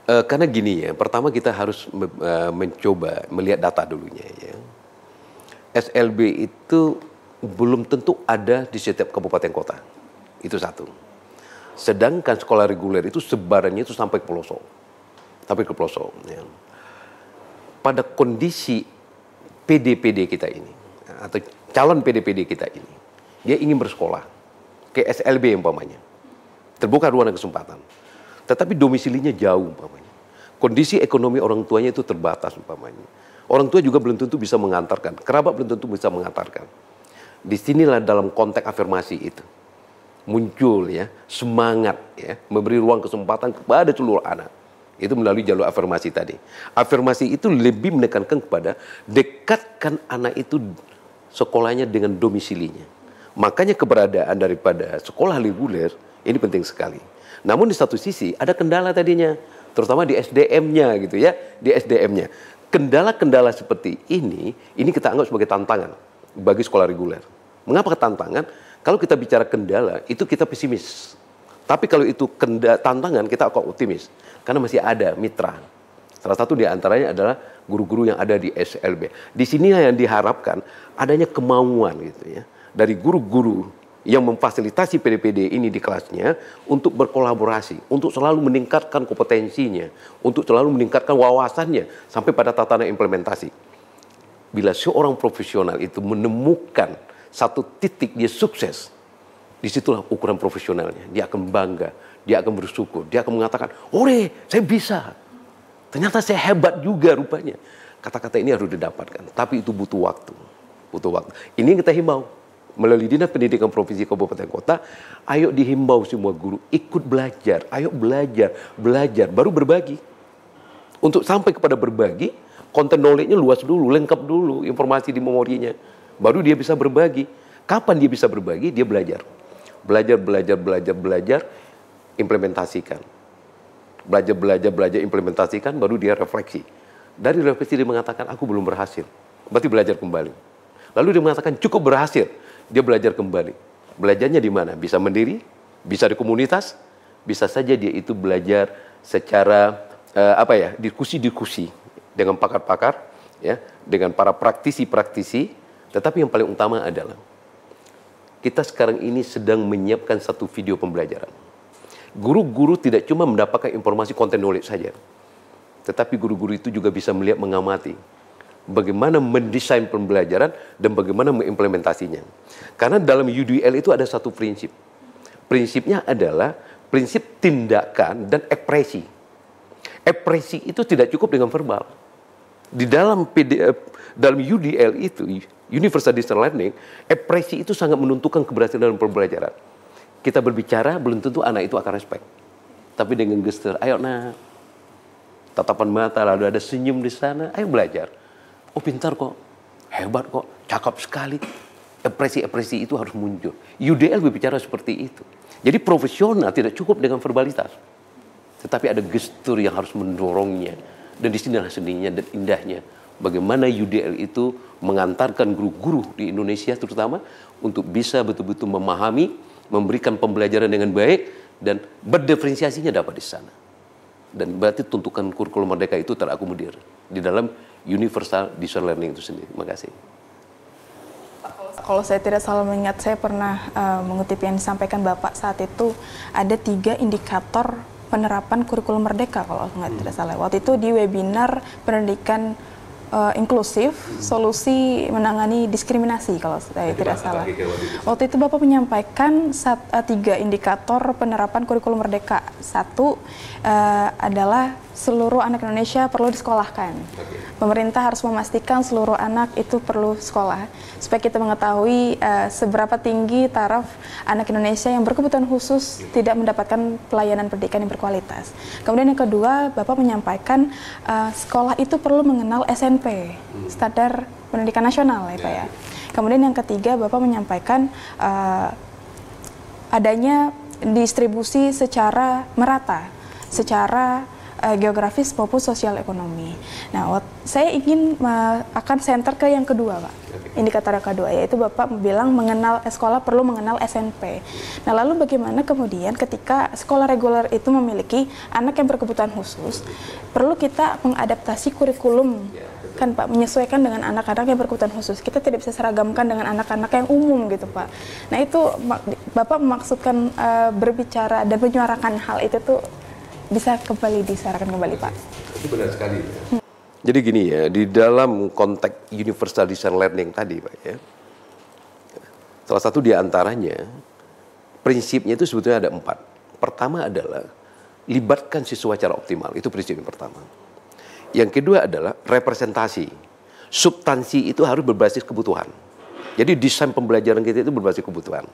[SPEAKER 2] Karena gini ya, pertama kita harus mencoba melihat data dulunya ya. SLB itu belum tentu ada di setiap kabupaten kota, itu satu. Sedangkan sekolah reguler itu sebarannya itu sampai ke pelosok, ya. Pada kondisi PD kita ini, atau calon PD kita ini, dia ingin bersekolah ke SLB umpamanya, terbuka ruang dan kesempatan. Tetapi domisilinya jauh umpamanya. Kondisi ekonomi orang tuanya itu terbatas umpamanya. Orang tua juga belum tentu bisa mengantarkan, kerabat belum tentu bisa mengantarkan. Disinilah dalam konteks afirmasi itu muncul ya semangat ya memberi ruang kesempatan kepada seluruh anak. Itu melalui jalur afirmasi tadi. Afirmasi itu lebih menekankan kepada dekatkan anak itu sekolahnya dengan domisilinya. Makanya keberadaan daripada sekolah reguler ini penting sekali. Namun di satu sisi ada kendala tadinya, terutama di SDM-nya gitu ya, di SDM-nya. Kendala-kendala seperti ini kita anggap sebagai tantangan bagi sekolah reguler. Mengapa tantangan? Kalau kita bicara kendala, itu kita pesimis. Tapi kalau itu tantangan, kita akan optimis. Karena masih ada mitra. Salah satu di antaranya adalah guru-guru yang ada di SLB. Di sinilah yang diharapkan adanya kemauan gitu ya, dari guru-guru yang memfasilitasi PD-PD ini di kelasnya untuk berkolaborasi, untuk selalu meningkatkan kompetensinya, untuk selalu meningkatkan wawasannya sampai pada tatanan implementasi. Bila seorang profesional itu menemukan satu titik dia sukses, disitulah ukuran profesionalnya. Dia akan bangga, dia akan bersyukur, dia akan mengatakan, "Ore, saya bisa. Ternyata saya hebat juga rupanya." Kata-kata ini harus didapatkan, tapi itu butuh waktu. Butuh waktu. Ini yang kita himbau melalui Dinas Pendidikan Provinsi Kabupaten Kota. Ayo dihimbau semua guru ikut belajar. Ayo belajar, baru berbagi. Untuk sampai kepada berbagi, konten knowledge-nya luas dulu, lengkap dulu informasi di memorinya. Baru dia bisa berbagi. Kapan dia bisa berbagi? Dia belajar. Belajar, implementasikan. Belajar, implementasikan, baru dia refleksi. Dari refleksi dia mengatakan, aku belum berhasil. Berarti belajar kembali. Lalu dia mengatakan, cukup berhasil. Dia belajar kembali. Belajarnya di mana? Bisa mandiri, bisa di komunitas, bisa saja dia itu belajar secara diskusi-diskusi dengan pakar-pakar, ya, dengan para praktisi-praktisi. Tetapi yang paling utama adalah kita sekarang ini sedang menyiapkan satu video pembelajaran. Guru-guru tidak cuma mendapatkan informasi konten knowledge saja, tetapi guru-guru itu juga bisa melihat, mengamati bagaimana mendesain pembelajaran dan bagaimana mengimplementasinya. Karena dalam UDL itu ada satu prinsip. Prinsipnya adalah prinsip tindakan dan ekspresi. Ekspresi itu tidak cukup dengan verbal. Di dalam dalam UDL itu, Universal Distance Learning, ekspresi itu sangat menentukan keberhasilan dalam pembelajaran. Kita berbicara, belum tentu anak itu akan respect. Tapi dengan gestur, ayo nak, tatapan mata, lalu ada senyum di sana, ayo belajar. Oh pintar kok, hebat kok, cakap sekali. Ekspresi-ekspresi itu harus muncul. UDL berbicara seperti itu. Jadi profesional tidak cukup dengan verbalitas, tetapi ada gestur yang harus mendorongnya. Dan di sinilah seninya dan indahnya. Bagaimana UDL itu mengantarkan guru-guru di Indonesia terutama untuk bisa betul-betul memahami, memberikan pembelajaran dengan baik, dan berdiferensiasinya dapat di sana. Dan berarti tuntukan kurikulum merdeka itu terakomodir di dalam Universal Distance Learning itu sendiri. Terima kasih.
[SPEAKER 1] Kalau saya tidak salah mengingat, saya pernah mengutip yang disampaikan Bapak saat itu, ada 3 indikator penerapan kurikulum merdeka kalau tidak salah. Waktu itu di webinar pendidikan inklusif, solusi menangani diskriminasi kalau saya tidak salah. Waktu itu Bapak menyampaikan 3 indikator penerapan kurikulum merdeka. 1 adalah seluruh anak Indonesia perlu disekolahkan. Pemerintah harus memastikan seluruh anak itu perlu sekolah, supaya kita mengetahui seberapa tinggi taraf anak Indonesia yang berkebutuhan khusus tidak mendapatkan pelayanan pendidikan yang berkualitas. Kemudian yang kedua, Bapak menyampaikan sekolah itu perlu mengenal SNP, Standar Pendidikan Nasional, ya Pak ya. Kemudian yang ketiga, Bapak menyampaikan adanya distribusi secara merata, secara geografis maupun sosial ekonomi. Nah, saya ingin akan center ke yang kedua, Pak. Indikator yang kedua, yaitu Bapak bilang sekolah perlu mengenal SNP. Nah, lalu bagaimana kemudian ketika sekolah reguler itu memiliki anak yang berkebutuhan khusus, perlu kita mengadaptasi kurikulum, kan Pak, menyesuaikan dengan anak-anak yang berkebutuhan khusus. Kita tidak bisa seragamkan dengan anak-anak yang umum gitu, Pak. Nah, itu Bapak memaksudkan berbicara dan menyuarakan hal itu tuh bisa kembali disarankan kembali, Pak.
[SPEAKER 2] Itu benar sekali. Jadi gini ya, di dalam konteks Universal Distance Learning tadi, Pak ya, salah satu di antaranya prinsipnya itu sebetulnya ada 4. Pertama adalah libatkan siswa secara optimal, itu prinsip yang pertama. Yang kedua adalah representasi. Substansi itu harus berbasis kebutuhan. Jadi desain pembelajaran kita itu berbasis kebutuhan.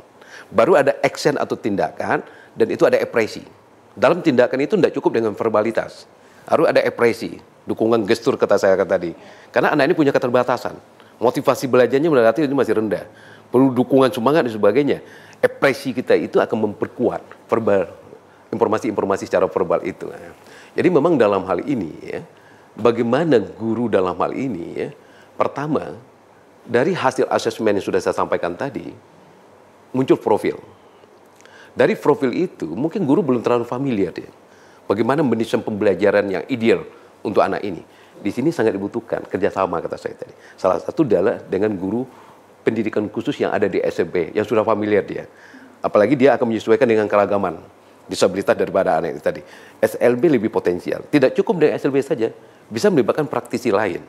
[SPEAKER 2] Baru ada action atau tindakan, dan itu ada ekspresi. Dalam tindakan itu tidak cukup dengan verbalitas. Harus ada ekspresi, dukungan gestur kata saya tadi. Karena anak ini punya keterbatasan. Motivasi belajarnya berarti ini masih rendah. Perlu dukungan semangat dan sebagainya. Ekspresi kita itu akan memperkuat verbal, informasi-informasi secara verbal itu. Jadi memang dalam hal ini ya, bagaimana guru dalam hal ini ya, pertama dari hasil asesmen yang sudah saya sampaikan tadi muncul profil. Dari profil itu, mungkin guru belum terlalu familiar ya. Bagaimana mendesain pembelajaran yang ideal untuk anak ini. Di sini sangat dibutuhkan kerjasama kata saya tadi. Salah satu adalah dengan guru pendidikan khusus yang ada di SMP, yang sudah familiar dia. Apalagi dia akan menyesuaikan dengan keragaman disabilitas daripada anak itu tadi. SLB lebih potensial. Tidak cukup dari SLB saja, bisa melibatkan praktisi lain.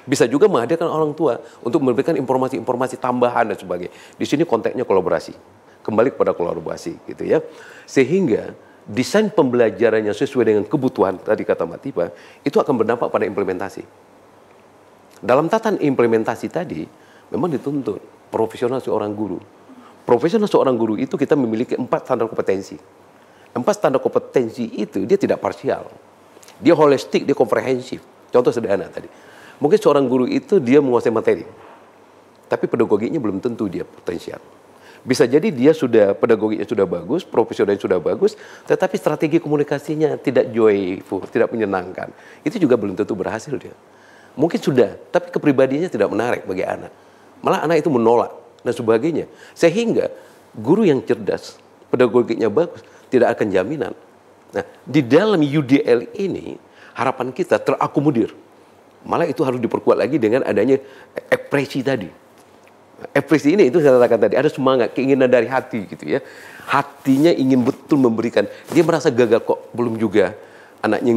[SPEAKER 2] Bisa juga menghadirkan orang tua untuk memberikan informasi-informasi tambahan dan sebagainya. Di sini konteksnya kolaborasi. Kembali kepada kolaborasi gitu ya. Sehingga desain pembelajarannya sesuai dengan kebutuhan tadi kata Mbak Tipa, itu akan berdampak pada implementasi. Dalam tatanan implementasi tadi, memang dituntut profesional seorang guru. Profesional seorang guru itu kita memiliki 4 standar kompetensi. 4 standar kompetensi itu dia tidak parsial. Dia holistik, dia komprehensif. Contoh sederhana tadi. Mungkin seorang guru itu dia menguasai materi. Tapi pedagoginya belum tentu dia potensial. Bisa jadi dia sudah pedagoginya sudah bagus, profesionalnya sudah bagus, tetapi strategi komunikasinya tidak joyful, tidak menyenangkan. Itu juga belum tentu berhasil dia. Mungkin sudah, tapi kepribadiannya tidak menarik bagi anak. Malah anak itu menolak dan sebagainya. Sehingga guru yang cerdas, pedagoginya bagus, tidak akan jaminan. Nah, di dalam UDL ini, harapan kita terakomodir. Malah itu harus diperkuat lagi dengan adanya ekspresi tadi. Ekspresi ini itu saya katakan tadi, ada semangat, keinginan dari hati gitu ya. Hatinya ingin betul memberikan. Dia merasa gagal kok belum juga. Anaknya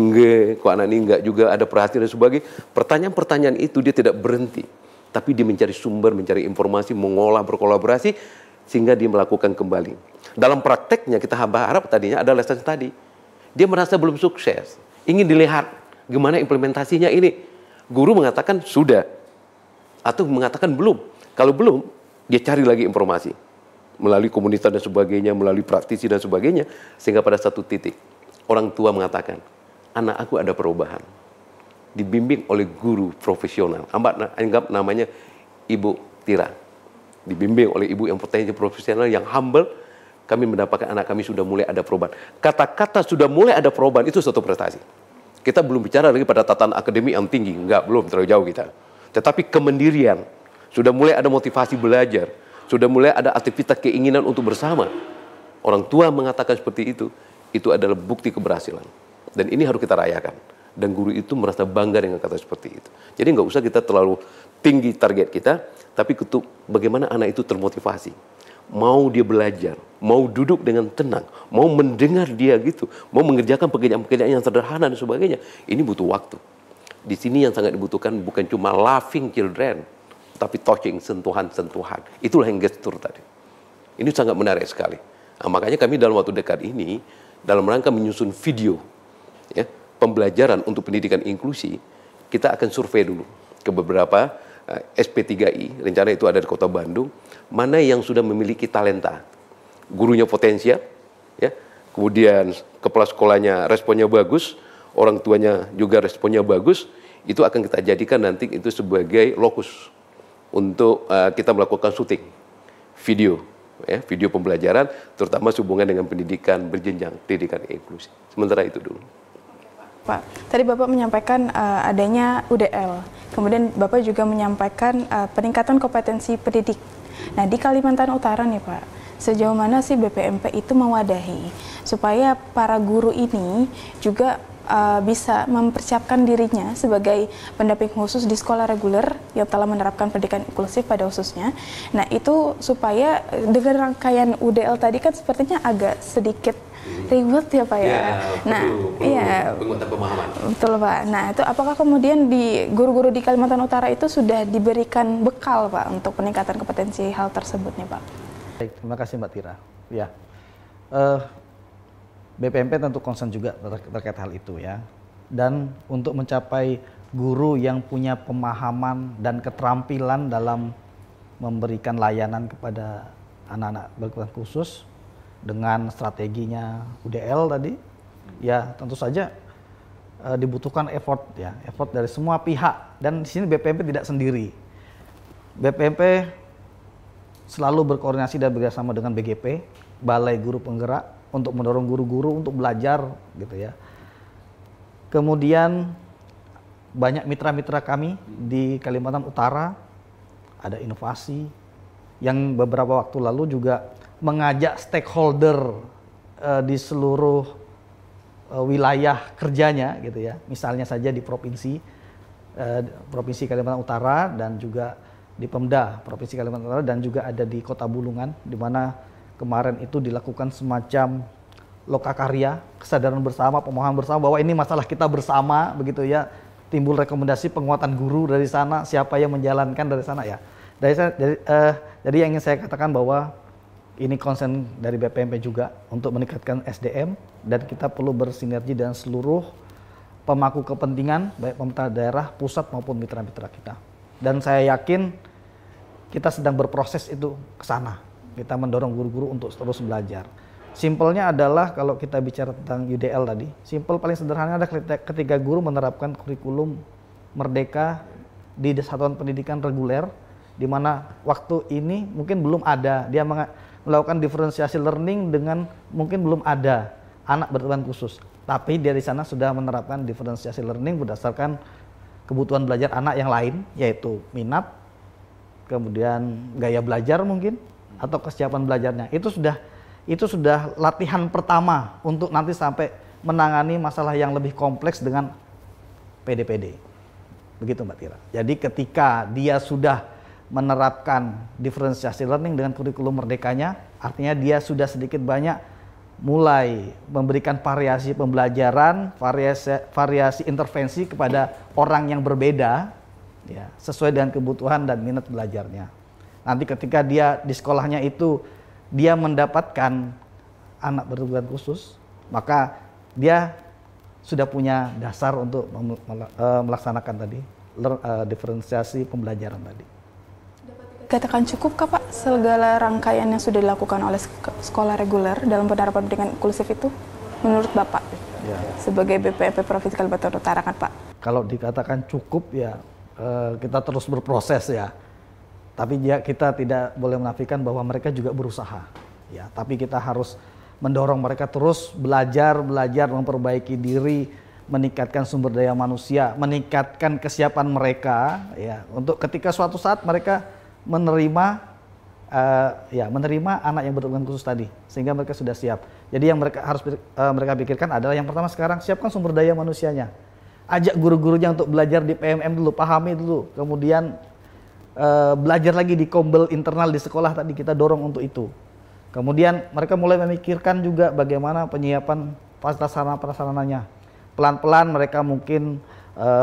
[SPEAKER 2] kok anak ini enggak juga, ada perhatian dan sebagainya. Pertanyaan-pertanyaan itu dia tidak berhenti. Tapi dia mencari sumber, mencari informasi, mengolah, berkolaborasi, sehingga dia melakukan kembali. Dalam prakteknya kita harap tadinya ada lesson tadi. Dia merasa belum sukses, ingin dilihat gimana implementasinya ini. Guru mengatakan sudah, atau mengatakan belum. Kalau belum, dia cari lagi informasi. Melalui komunitas dan sebagainya, melalui praktisi dan sebagainya. Sehingga pada satu titik, orang tua mengatakan, anak aku ada perubahan. Dibimbing oleh guru profesional. Anggap namanya Ibu Tira. Dibimbing oleh ibu yang potensi profesional, yang humble. Kami mendapatkan anak kami sudah mulai ada perubahan. Kata-kata sudah mulai ada perubahan, itu suatu prestasi. Kita belum bicara lagi pada tatanan akademik yang tinggi. Enggak, belum terlalu jauh kita. Tetapi kemandirian. Sudah mulai ada motivasi belajar. Sudah mulai ada aktivitas keinginan untuk bersama. Orang tua mengatakan seperti itu adalah bukti keberhasilan. Dan ini harus kita rayakan. Dan guru itu merasa bangga dengan kata seperti itu. Jadi nggak usah kita terlalu tinggi target kita, tapi bagaimana anak itu termotivasi. Mau dia belajar, mau duduk dengan tenang, mau mendengar dia gitu, mau mengerjakan pekerjaan-pekerjaan yang sederhana dan sebagainya. Ini butuh waktu. Di sini yang sangat dibutuhkan bukan cuma loving children, tapi touching, sentuhan-sentuhan. Itulah yang gestur tadi. Ini sangat menarik sekali. Nah, makanya kami dalam waktu dekat ini, dalam rangka menyusun video, ya, pembelajaran untuk pendidikan inklusi, kita akan survei dulu ke beberapa SP3I, rencana itu ada di Kota Bandung, mana yang sudah memiliki talenta, gurunya potensial, ya, kemudian kepala sekolahnya responnya bagus, orang tuanya juga responnya bagus, itu akan kita jadikan nanti itu sebagai lokus untuk kita melakukan syuting video, ya, video pembelajaran, terutama sehubungan dengan pendidikan berjenjang, pendidikan inklusi. Sementara itu dulu.
[SPEAKER 1] Pak, tadi Bapak menyampaikan adanya UDL, kemudian Bapak juga menyampaikan peningkatan kompetensi pendidik. Nah, di Kalimantan Utara nih Pak, sejauh mana sih BPMP itu mewadahi supaya para guru ini juga bisa mempersiapkan dirinya sebagai pendamping khusus di sekolah reguler yang telah menerapkan pendidikan inklusif pada khususnya. Nah, itu supaya dengan rangkaian UDL tadi kan sepertinya agak sedikit ribet ya Pak ya.
[SPEAKER 2] Ya,
[SPEAKER 1] nah, iya.
[SPEAKER 2] Penguatan pemahaman.
[SPEAKER 1] Betul Pak. Nah, itu apakah kemudian di guru-guru di Kalimantan Utara itu sudah diberikan bekal Pak untuk peningkatan kompetensi hal tersebut nih Pak?
[SPEAKER 3] Baik, terima kasih Mbak Tira. Ya, BPMP tentu concern juga terkait hal itu ya. Dan untuk mencapai guru yang punya pemahaman dan keterampilan dalam memberikan layanan kepada anak-anak berkebutuhan khusus dengan strateginya UDL tadi, ya tentu saja dibutuhkan effort ya, effort dari semua pihak. Dan di sini BPMP tidak sendiri. BPMP selalu berkoordinasi dan bekerjasama dengan BGP, Balai Guru Penggerak, untuk mendorong guru-guru untuk belajar gitu ya. Kemudian banyak mitra-mitra kami di Kalimantan Utara, ada inovasi yang beberapa waktu lalu juga mengajak stakeholder di seluruh wilayah kerjanya gitu ya. Misalnya saja di Provinsi Kalimantan Utara dan juga di Pemda Provinsi Kalimantan Utara dan juga ada di Kota Bulungan, di mana kemarin itu dilakukan semacam lokakarya, kesadaran bersama, pemahaman bersama bahwa ini masalah kita bersama, begitu ya. Timbul rekomendasi penguatan guru dari sana, siapa yang menjalankan dari sana ya. Jadi yang ingin saya katakan bahwa ini konsen dari BPMP juga untuk meningkatkan SDM, dan kita perlu bersinergi dengan seluruh pemangku kepentingan, baik pemerintah daerah, pusat maupun mitra-mitra kita. Dan saya yakin kita sedang berproses itu ke sana. Kita mendorong guru-guru untuk terus belajar. Simpelnya adalah kalau kita bicara tentang UDL tadi, simpel paling sederhana adalah ketika guru menerapkan kurikulum merdeka di satuan pendidikan reguler, di mana waktu ini mungkin belum ada, dia melakukan diferensiasi learning dengan mungkin belum ada anak berkebutuhan khusus. Tapi dia di sana sudah menerapkan diferensiasi learning berdasarkan kebutuhan belajar anak yang lain, yaitu minat, kemudian gaya belajar mungkin, atau kesiapan belajarnya. Itu sudah latihan pertama untuk nanti sampai menangani masalah yang lebih kompleks dengan PDPD. Begitu Mbak Tira. Jadi ketika dia sudah menerapkan diferensiasi learning dengan kurikulum merdekanya, artinya dia sudah sedikit banyak mulai memberikan variasi pembelajaran, variasi intervensi kepada orang yang berbeda, ya, sesuai dengan kebutuhan dan minat belajarnya. Nanti ketika dia di sekolahnya itu dia mendapatkan anak berkebutuhan khusus, maka dia sudah punya dasar untuk melaksanakan tadi diferensiasi pembelajaran tadi.
[SPEAKER 1] Katakan cukupkah Pak segala rangkaian yang sudah dilakukan oleh sekolah reguler dalam penerapan pendidikan inklusif itu menurut Bapak ya, sebagai BPMP Provinsi Kalimantan Utara kan Pak?
[SPEAKER 3] Kalau dikatakan cukup ya kita terus berproses ya, tapi ya kita tidak boleh menafikan bahwa mereka juga berusaha ya, tapi kita harus mendorong mereka terus belajar memperbaiki diri, meningkatkan sumber daya manusia, meningkatkan kesiapan mereka ya untuk ketika suatu saat mereka menerima anak yang berkebutuhan khusus tadi, sehingga mereka sudah siap. Jadi yang mereka harus mereka pikirkan adalah yang pertama sekarang siapkan sumber daya manusianya, ajak guru-gurunya untuk belajar di PMM dulu, pahami dulu, kemudian belajar lagi di kombel internal di sekolah tadi, kita dorong untuk itu. Kemudian mereka mulai memikirkan juga bagaimana penyiapan prasarananya. Pelan-pelan mereka mungkin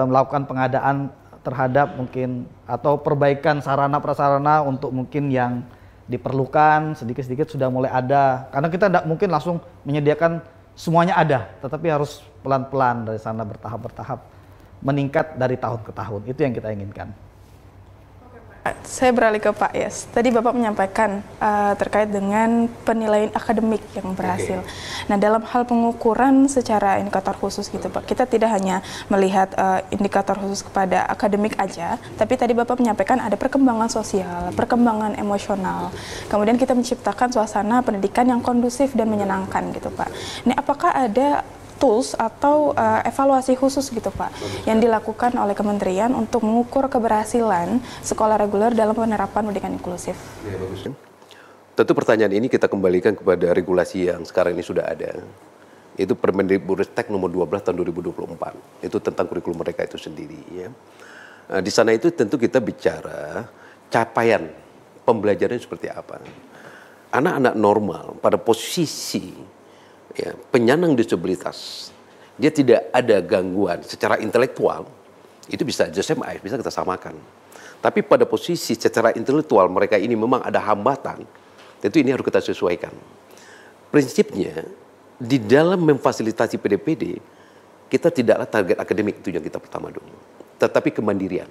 [SPEAKER 3] melakukan pengadaan terhadap mungkin atau perbaikan sarana prasarana untuk mungkin yang diperlukan sedikit-sedikit sudah mulai ada, karena kita tidak mungkin langsung menyediakan semuanya ada, tetapi harus pelan-pelan dari sana bertahap-bertahap meningkat dari tahun ke tahun. Itu yang kita inginkan.
[SPEAKER 1] Saya beralih ke Pak Yes. Tadi Bapak menyampaikan terkait dengan penilaian akademik yang berhasil. Nah, dalam hal pengukuran secara indikator khusus gitu Pak, kita tidak hanya melihat indikator khusus kepada akademik aja, tapi tadi Bapak menyampaikan ada perkembangan sosial, perkembangan emosional. Kemudian kita menciptakan suasana pendidikan yang kondusif dan menyenangkan gitu Pak. Ini apakah ada tools atau evaluasi khusus gitu Pak yang dilakukan oleh kementerian untuk mengukur keberhasilan sekolah reguler dalam penerapan pendidikan inklusif?
[SPEAKER 2] Ya, bagus. Tentu pertanyaan ini kita kembalikan kepada regulasi yang sekarang ini sudah ada. Itu Permendikbudristek nomor 12 tahun 2024. Itu tentang kurikulum mereka itu sendiri ya. Di sana itu tentu kita bicara capaian pembelajaran seperti apa. Anak-anak normal pada posisi ya, penyandang disabilitas, dia tidak ada gangguan secara intelektual, itu bisa JSMI, bisa kita samakan. Tapi pada posisi secara intelektual mereka ini memang ada hambatan, tentu ini harus kita sesuaikan. Prinsipnya, di dalam memfasilitasi PDPD, kita tidaklah target akademik itu yang kita pertama dulu, tetapi kemandirian.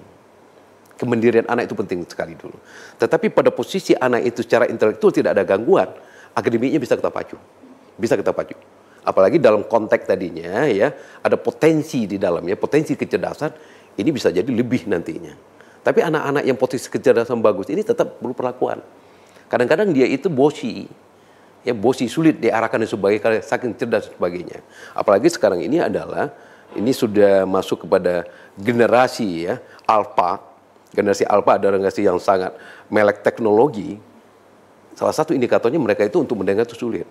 [SPEAKER 2] Kemandirian anak itu penting sekali dulu. Tetapi pada posisi anak itu secara intelektual tidak ada gangguan, akademiknya bisa kita pacu. Bisa kita pacu. Apalagi dalam konteks tadinya ya, ada potensi di dalamnya, potensi kecerdasan, ini bisa jadi lebih nantinya. Tapi anak-anak yang potensi kecerdasan bagus ini tetap perlu perlakuan. Kadang-kadang dia itu bosi. Ya, bosi sulit diarahkan dan sebagainya, saking cerdas dan sebagainya. Apalagi sekarang ini adalah, ini sudah masuk kepada generasi ya, alpha. Generasi alpha adalah generasi yang sangat melek teknologi. Salah satu indikatornya mereka itu untuk mendengar itu sulit.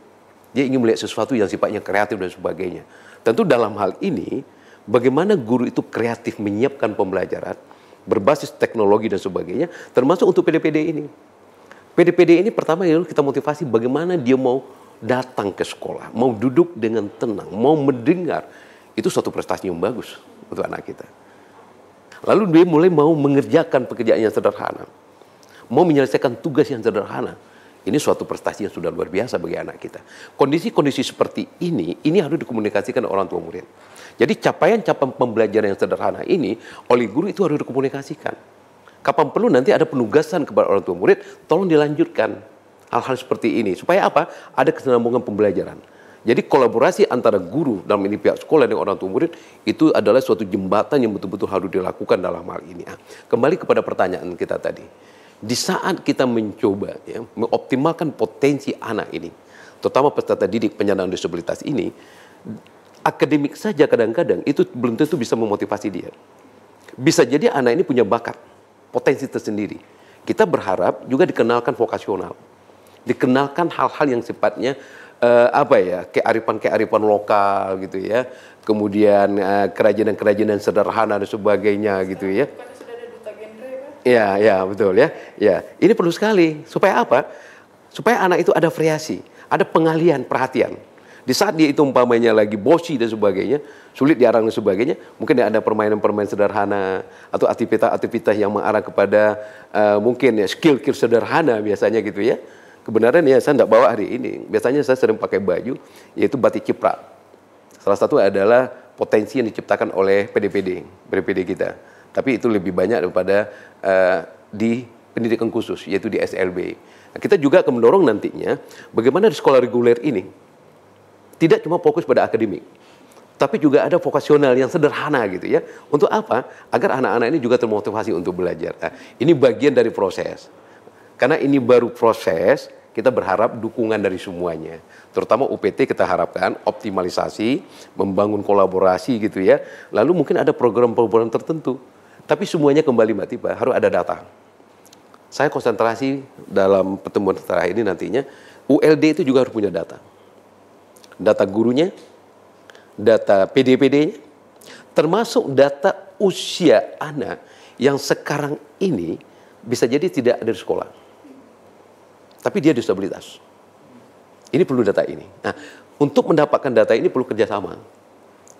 [SPEAKER 2] Dia ingin melihat sesuatu yang sifatnya kreatif dan sebagainya. Tentu dalam hal ini, bagaimana guru itu kreatif menyiapkan pembelajaran, berbasis teknologi dan sebagainya, termasuk untuk PD-PD ini. PD-PD ini pertama kita motivasi bagaimana dia mau datang ke sekolah, mau duduk dengan tenang, mau mendengar. Itu suatu prestasi yang bagus untuk anak kita. Lalu dia mulai mau mengerjakan pekerjaan yang sederhana, mau menyelesaikan tugas yang sederhana. Ini suatu prestasi yang sudah luar biasa bagi anak kita. Kondisi-kondisi seperti ini harus dikomunikasikan oleh orang tua murid. Jadi capaian-capaian pembelajaran yang sederhana ini oleh guru itu harus dikomunikasikan. Kapan perlu nanti ada penugasan kepada orang tua murid, tolong dilanjutkan hal-hal seperti ini. Supaya apa? Ada kesinambungan pembelajaran. Jadi kolaborasi antara guru dalam ini pihak sekolah dengan orang tua murid itu adalah suatu jembatan yang betul-betul harus dilakukan dalam hal ini. Kembali kepada pertanyaan kita tadi. Di saat kita mencoba mengoptimalkan potensi anak ini, terutama peserta didik penyandang disabilitas ini, akademik saja kadang-kadang itu belum tentu bisa memotivasi dia. Bisa jadi anak ini punya bakat, potensi tersendiri. Kita berharap juga dikenalkan vokasional. Dikenalkan hal-hal yang sifatnya kearifan lokal gitu ya. Kemudian kerajinan-kerajinan sederhana dan sebagainya gitu ya. Ya, betul ya. Ya, ini perlu sekali. Supaya apa? Supaya anak itu ada variasi, ada pengalihan perhatian. Di saat dia itu umpamanya lagi bosi dan sebagainya, sulit diarang dan sebagainya, mungkin ada permainan-permainan sederhana atau aktivitas-aktivitas yang mengarah kepada mungkin ya skill-skill sederhana biasanya gitu ya. Kebenaran ya saya tidak bawa hari ini. Biasanya saya sering pakai baju, yaitu batik ciprat. Salah satu adalah potensi yang diciptakan oleh PD-PD kita. Tapi itu lebih banyak daripada di pendidikan khusus, yaitu di SLB. Nah, kita juga akan mendorong nantinya bagaimana di sekolah reguler ini tidak cuma fokus pada akademik, tapi juga ada vokasional yang sederhana gitu ya. Untuk apa? Agar anak-anak ini juga termotivasi untuk belajar. Nah, ini bagian dari proses. Karena ini baru proses, kita berharap dukungan dari semuanya. Terutama UPT kita harapkan optimalisasi, membangun kolaborasi gitu ya. Lalu mungkin ada program-program tertentu. Tapi semuanya kembali Mbak Tiba, harus ada data. Saya konsentrasi dalam pertemuan terakhir ini nantinya, ULD itu juga harus punya data. Data gurunya, data PD-PD-nya, termasuk data usia anak yang sekarang ini bisa jadi tidak ada di sekolah. Tapi dia disabilitas. Ini perlu data ini. Nah, untuk mendapatkan data ini perlu kerjasama.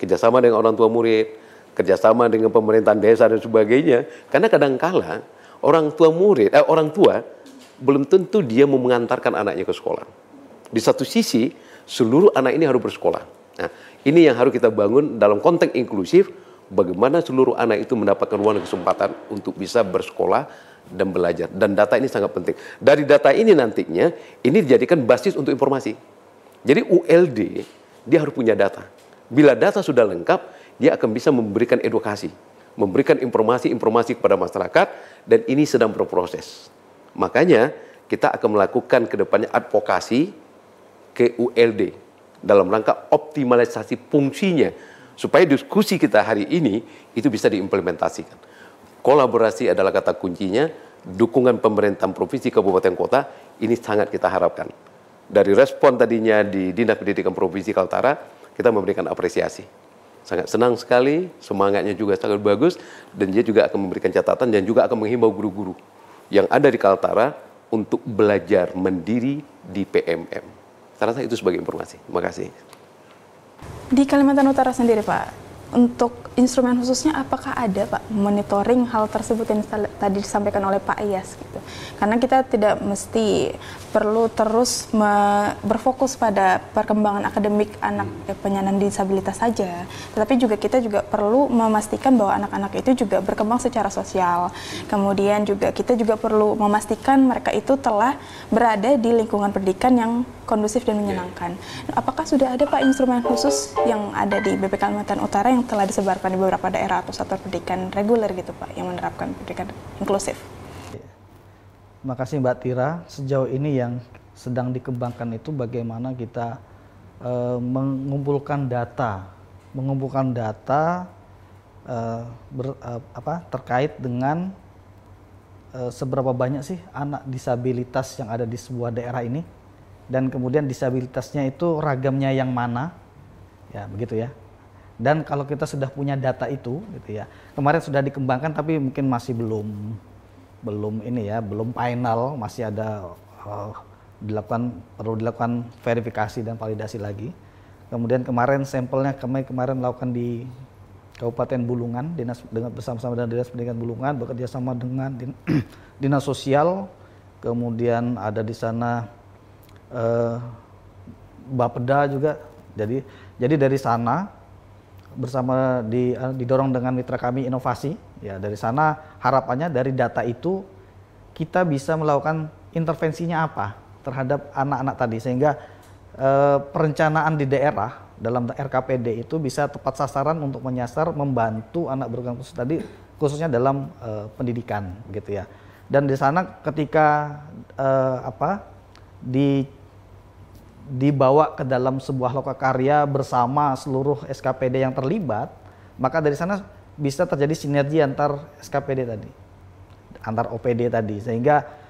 [SPEAKER 2] Kerjasama dengan orang tua murid, kerjasama dengan pemerintahan desa dan sebagainya. Karena kadangkala orang tua belum tentu dia mau mengantarkan anaknya ke sekolah. Di satu sisi, seluruh anak ini harus bersekolah. Nah, ini yang harus kita bangun dalam konteks inklusif, bagaimana seluruh anak itu mendapatkan ruang dan kesempatan untuk bisa bersekolah dan belajar. Dan data ini sangat penting. Dari data ini nantinya, ini dijadikan basis untuk informasi. Jadi ULD, dia harus punya data. Bila data sudah lengkap, dia akan bisa memberikan edukasi, memberikan informasi-informasi kepada masyarakat, dan ini sedang berproses. Makanya, kita akan melakukan ke depannya advokasi ke ULD dalam rangka optimalisasi fungsinya supaya diskusi kita hari ini itu bisa diimplementasikan. Kolaborasi adalah kata kuncinya, dukungan pemerintahan provinsi, kabupaten, kota ini sangat kita harapkan. Dari respon tadinya di Dinas Pendidikan Provinsi Kaltara, kita memberikan apresiasi. Sangat senang sekali, semangatnya juga sangat bagus, dan dia juga akan memberikan catatan dan juga akan menghimbau guru-guru yang ada di Kaltara untuk belajar mandiri di PMM. Saya rasa itu sebagai informasi. Terima kasih.
[SPEAKER 1] Di Kalimantan Utara sendiri, Pak, untuk instrumen khususnya apakah ada Pak monitoring hal tersebut yang tadi disampaikan oleh Pak Iyas gitu? Karena kita tidak mesti perlu terus berfokus pada perkembangan akademik anak penyandang disabilitas saja, tetapi juga kita juga perlu memastikan bahwa anak-anak itu juga berkembang secara sosial. Kemudian juga kita juga perlu memastikan mereka itu telah berada di lingkungan pendidikan yang kondusif dan menyenangkan. Apakah sudah ada Pak instrumen khusus yang ada di BP Kalimantan Utara yang telah disebarkan di beberapa daerah atau satuan pendidikan reguler gitu Pak, yang menerapkan pendidikan inklusif?
[SPEAKER 3] Terima kasih Mbak Tira. Sejauh ini yang sedang dikembangkan itu bagaimana kita mengumpulkan data terkait dengan seberapa banyak sih anak disabilitas yang ada di sebuah daerah ini, dan kemudian disabilitasnya itu ragamnya yang mana, ya begitu ya. Dan kalau kita sudah punya data itu, gitu ya, kemarin sudah dikembangkan tapi mungkin masih belum final, masih ada perlu dilakukan verifikasi dan validasi lagi. Kemudian kemarin sampelnya kami kemarin lakukan di Kabupaten Bulungan, bersama-sama dengan Dinas Pendidikan Bulungan, bekerja sama dengan Dinas Sosial, kemudian ada di sana Bapeda juga. Jadi dari sana bersama didorong dengan mitra kami inovasi, ya dari sana harapannya dari data itu kita bisa melakukan intervensinya apa terhadap anak-anak tadi, sehingga perencanaan di daerah dalam RKPD itu bisa tepat sasaran untuk menyasar, membantu anak berkebutuhan khusus tadi, khususnya dalam pendidikan, gitu ya. Dan di sana ketika dibawa ke dalam sebuah lokakarya bersama seluruh SKPD yang terlibat, maka dari sana bisa terjadi sinergi antar SKPD tadi, antar OPD tadi, sehingga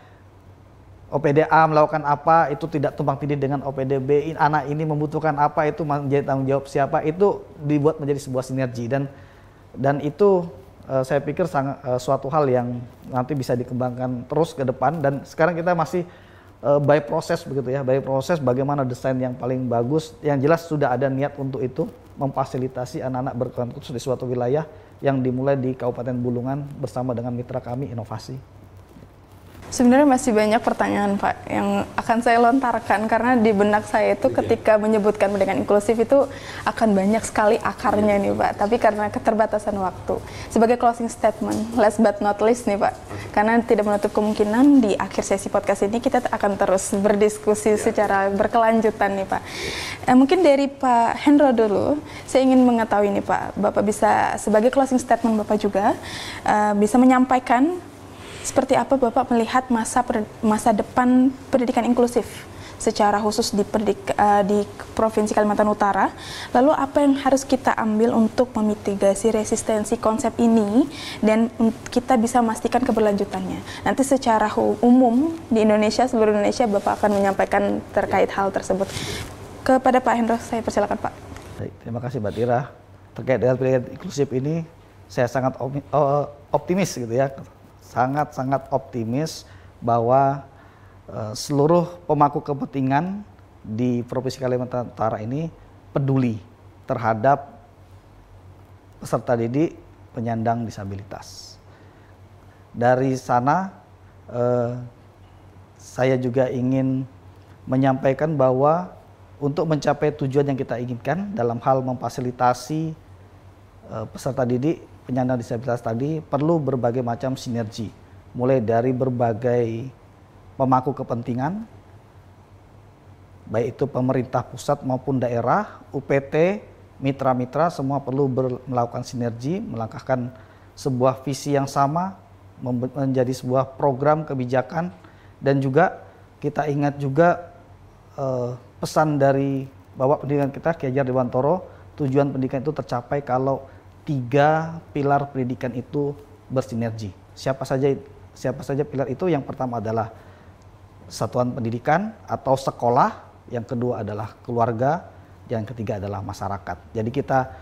[SPEAKER 3] OPD A melakukan apa itu tidak tumpang tindih dengan OPD B, anak ini membutuhkan apa itu menjadi tanggung jawab siapa, itu dibuat menjadi sebuah sinergi, dan itu saya pikir suatu hal yang nanti bisa dikembangkan terus ke depan. Dan sekarang kita masih by proses begitu ya, by proses bagaimana desain yang paling bagus. Yang jelas sudah ada niat untuk itu, memfasilitasi anak-anak berkebutuhan khusus di suatu wilayah yang dimulai di Kabupaten Bulungan bersama dengan mitra kami inovasi.
[SPEAKER 1] Sebenarnya masih banyak pertanyaan Pak yang akan saya lontarkan, karena di benak saya itu ketika menyebutkan pendidikan inklusif itu akan banyak sekali akarnya nih Pak, tapi karena keterbatasan waktu. Sebagai closing statement, last but not least nih Pak, karena tidak menutup kemungkinan di akhir sesi podcast ini kita akan terus berdiskusi secara berkelanjutan nih Pak. Mungkin dari Pak Hendro dulu, saya ingin mengetahui nih Pak, Bapak bisa sebagai closing statement Bapak juga bisa menyampaikan seperti apa Bapak melihat masa depan pendidikan inklusif secara khusus di Provinsi Kalimantan Utara. Lalu apa yang harus kita ambil untuk memitigasi resistensi konsep ini dan kita bisa memastikan keberlanjutannya. Nanti secara umum di Indonesia, seluruh Indonesia, Bapak akan menyampaikan terkait hal tersebut. Kepada Pak Hendro, saya persilakan Pak.
[SPEAKER 3] Baik, terima kasih Mbak Tira. Terkait dengan pendidikan inklusif ini, saya sangat optimis gitu ya. Sangat optimis bahwa seluruh pemangku kepentingan di Provinsi Kalimantan Utara ini peduli terhadap peserta didik penyandang disabilitas. Dari sana saya juga ingin menyampaikan bahwa untuk mencapai tujuan yang kita inginkan dalam hal memfasilitasi peserta didik penyandang disabilitas tadi perlu berbagai macam sinergi, mulai dari berbagai pemangku kepentingan, baik itu pemerintah pusat maupun daerah, UPT, mitra-mitra, semua perlu melakukan sinergi, melangkahkan sebuah visi yang sama, menjadi sebuah program kebijakan. Dan juga kita ingat juga pesan dari Bapak Pendidikan kita, Ki Hajar Dewantoro, tujuan pendidikan itu tercapai kalau 3 pilar pendidikan itu bersinergi. Siapa saja pilar itu? Yang pertama adalah satuan pendidikan atau sekolah, yang kedua adalah keluarga, yang ketiga adalah masyarakat. Jadi kita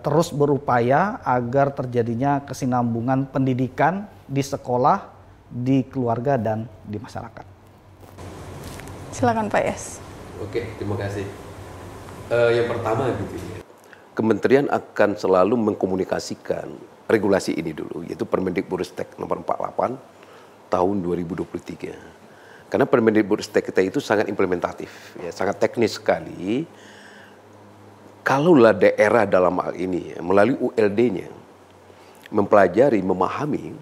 [SPEAKER 3] terus berupaya agar terjadinya kesinambungan pendidikan di sekolah, di keluarga, dan di masyarakat.
[SPEAKER 1] Silakan Pak Yes.
[SPEAKER 2] Oke, terima kasih. Yang pertama gitu ya, Kementerian akan selalu mengkomunikasikan regulasi ini dulu, yaitu Permendikbudristek nomor 48 tahun 2023. Karena Permendikbudristek kita itu sangat implementatif, ya, sangat teknis sekali. Kalaulah daerah dalam hal ini melalui ULD-nya mempelajari, memahami,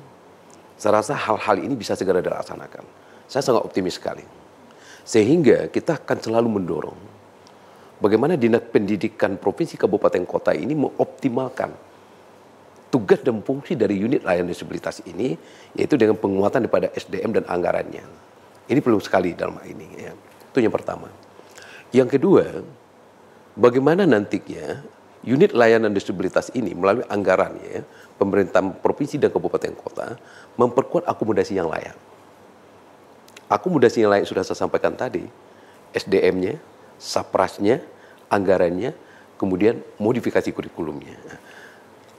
[SPEAKER 2] saya rasa hal-hal ini bisa segera dilaksanakan. Saya sangat optimis sekali. Sehingga kita akan selalu mendorong bagaimana Dinas Pendidikan Provinsi Kabupaten Kota ini mengoptimalkan tugas dan fungsi dari unit layanan disabilitas ini, yaitu dengan penguatan daripada SDM dan anggarannya. Ini perlu sekali dalam hal ini. Ya. Itu yang pertama. Yang kedua, bagaimana nantinya unit layanan disabilitas ini melalui anggarannya, pemerintah provinsi dan kabupaten kota memperkuat akomodasi yang layak. Akomodasi yang layak sudah saya sampaikan tadi, SDM-nya, saprasnya, anggarannya, kemudian modifikasi kurikulumnya.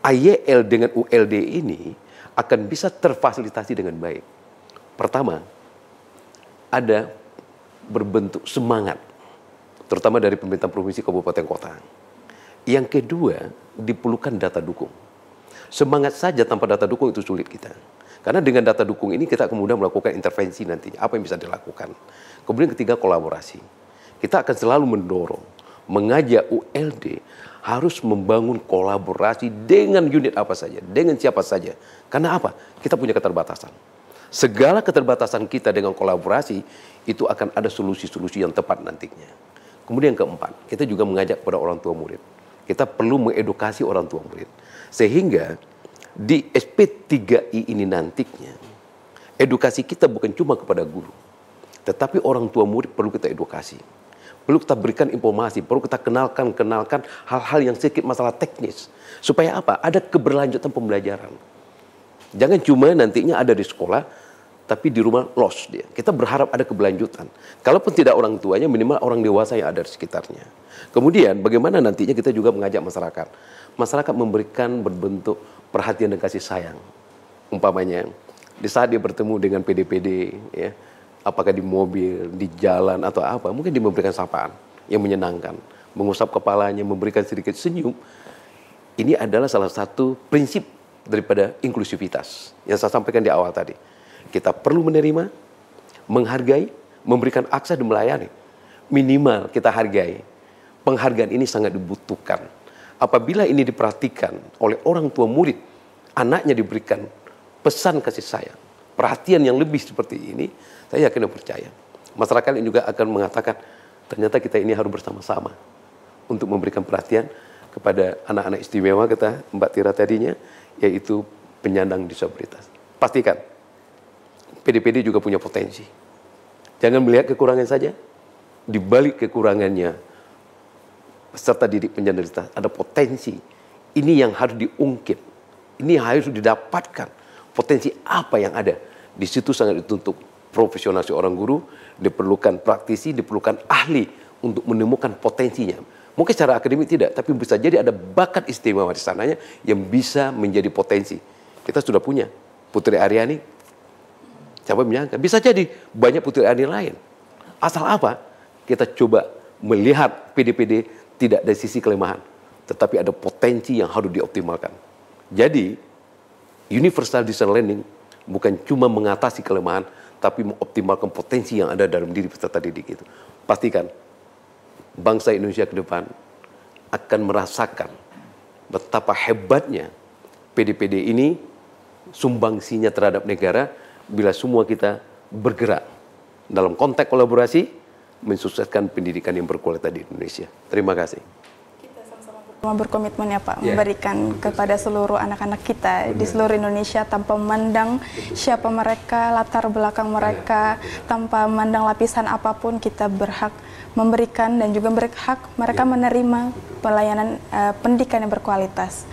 [SPEAKER 2] IEL dengan ULD ini akan bisa terfasilitasi dengan baik. Pertama, ada berbentuk semangat, terutama dari pemerintah provinsi, kabupaten, kota. Yang kedua, diperlukan data dukung. Semangat saja tanpa data dukung itu sulit kita. Karena dengan data dukung ini kita kemudian melakukan intervensi nantinya, apa yang bisa dilakukan. Kemudian ketiga, kolaborasi. Kita akan selalu mendorong, mengajak ULD harus membangun kolaborasi dengan unit apa saja, dengan siapa saja. Karena apa? Kita punya keterbatasan. Segala keterbatasan kita dengan kolaborasi, itu akan ada solusi-solusi yang tepat nantinya. Kemudian keempat, kita juga mengajak kepada orang tua murid. Kita perlu mengedukasi orang tua murid. Sehingga di SP3I ini nantinya, edukasi kita bukan cuma kepada guru, tetapi orang tua murid perlu kita edukasi. Perlu kita berikan informasi, perlu kita kenalkan hal-hal yang sedikit masalah teknis. Supaya apa? Ada keberlanjutan pembelajaran. Jangan cuma nantinya ada di sekolah, tapi di rumah lost dia. Kita berharap ada keberlanjutan. Kalaupun tidak orang tuanya, minimal orang dewasa yang ada di sekitarnya. Kemudian bagaimana nantinya kita juga mengajak masyarakat. Masyarakat memberikan berbentuk perhatian dan kasih sayang. Umpamanya, di saat dia bertemu dengan PD-PD, ya, apakah di mobil, di jalan, atau apa, mungkin dia memberikan sapaan yang menyenangkan, mengusap kepalanya, memberikan sedikit senyum. Ini adalah salah satu prinsip daripada inklusivitas yang saya sampaikan di awal tadi. Kita perlu menerima, menghargai, memberikan akses dan melayani. Minimal kita hargai. Penghargaan ini sangat dibutuhkan. Apabila ini diperhatikan oleh orang tua murid, anaknya diberikan pesan kasih sayang, perhatian yang lebih seperti ini, saya yakin dan percaya. Masyarakat ini juga akan mengatakan, ternyata kita ini harus bersama-sama untuk memberikan perhatian kepada anak-anak istimewa kita, Mbak Tira tadinya, yaitu penyandang disabilitas. Pastikan, PD-PD juga punya potensi. Jangan melihat kekurangan saja, di balik kekurangannya, peserta didik penyandang disabilitas, ada potensi. Ini yang harus diungkit, ini yang harus didapatkan. Potensi apa yang ada? Di situ sangat dituntut profesional seorang guru, diperlukan praktisi, diperlukan ahli untuk menemukan potensinya. Mungkin secara akademik tidak, tapi bisa jadi ada bakat istimewa di sananya yang bisa menjadi potensi. Kita sudah punya Putri Aryani, siapa menyangka? Bisa jadi banyak Putri Aryani lain. Asal apa? Kita coba melihat PD-PD tidak dari sisi kelemahan, tetapi ada potensi yang harus dioptimalkan. Jadi, universal design learning bukan cuma mengatasi kelemahan, tapi mengoptimalkan potensi yang ada dalam diri peserta didik itu. Pastikan bangsa Indonesia ke depan akan merasakan betapa hebatnya PD-PD ini sumbangsinya terhadap negara bila semua kita bergerak dalam konteks kolaborasi mensukseskan pendidikan yang berkualitas di Indonesia. Terima kasih.
[SPEAKER 1] Berkomitmen ya Pak, memberikan kepada seluruh anak-anak kita di seluruh Indonesia tanpa memandang siapa mereka, latar belakang mereka, tanpa memandang lapisan apapun, kita berhak memberikan dan juga berhak mereka menerima pelayanan pendidikan yang berkualitas.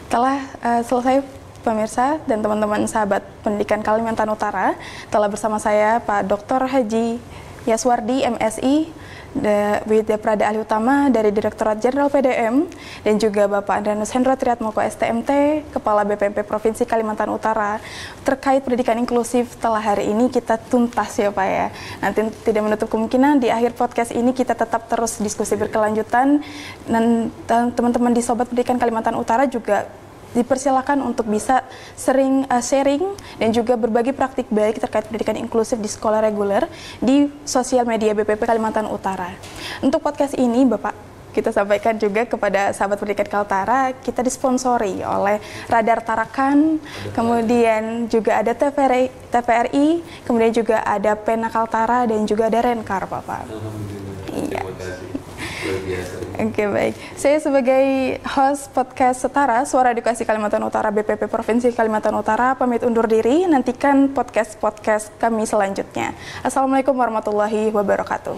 [SPEAKER 1] Telah selesai pemirsa dan teman-teman sahabat pendidikan Kalimantan Utara, telah bersama saya Pak Dr. Haji Yaswardi, MSI, Widya Prada Ahli Utama dari Direktorat Jenderal PDM, dan juga Bapak Andrianus Hendro Triatmoko STMT, Kepala BPMP Provinsi Kalimantan Utara. Terkait pendidikan inklusif telah hari ini kita tuntas ya Pak ya. Nanti tidak menutup kemungkinan di akhir podcast ini kita tetap terus diskusi berkelanjutan, dan teman-teman di Sobat Pendidikan Kalimantan Utara juga dipersilakan untuk bisa sering sharing dan juga berbagi praktik baik terkait pendidikan inklusif di sekolah reguler di sosial media BPP Kalimantan Utara. Untuk podcast ini Bapak, kita sampaikan juga kepada sahabat pendidikan Kaltara, kita disponsori oleh Radar Tarakan, kemudian juga ada TVRI, kemudian juga ada Pena Kaltara, dan juga ada Rencar Bapak. Iya. Oke, baik. Saya sebagai host podcast Setara, Suara Edukasi Kalimantan Utara BPP Provinsi Kalimantan Utara, pamit undur diri. Nantikan podcast-podcast kami selanjutnya. Assalamualaikum warahmatullahi wabarakatuh.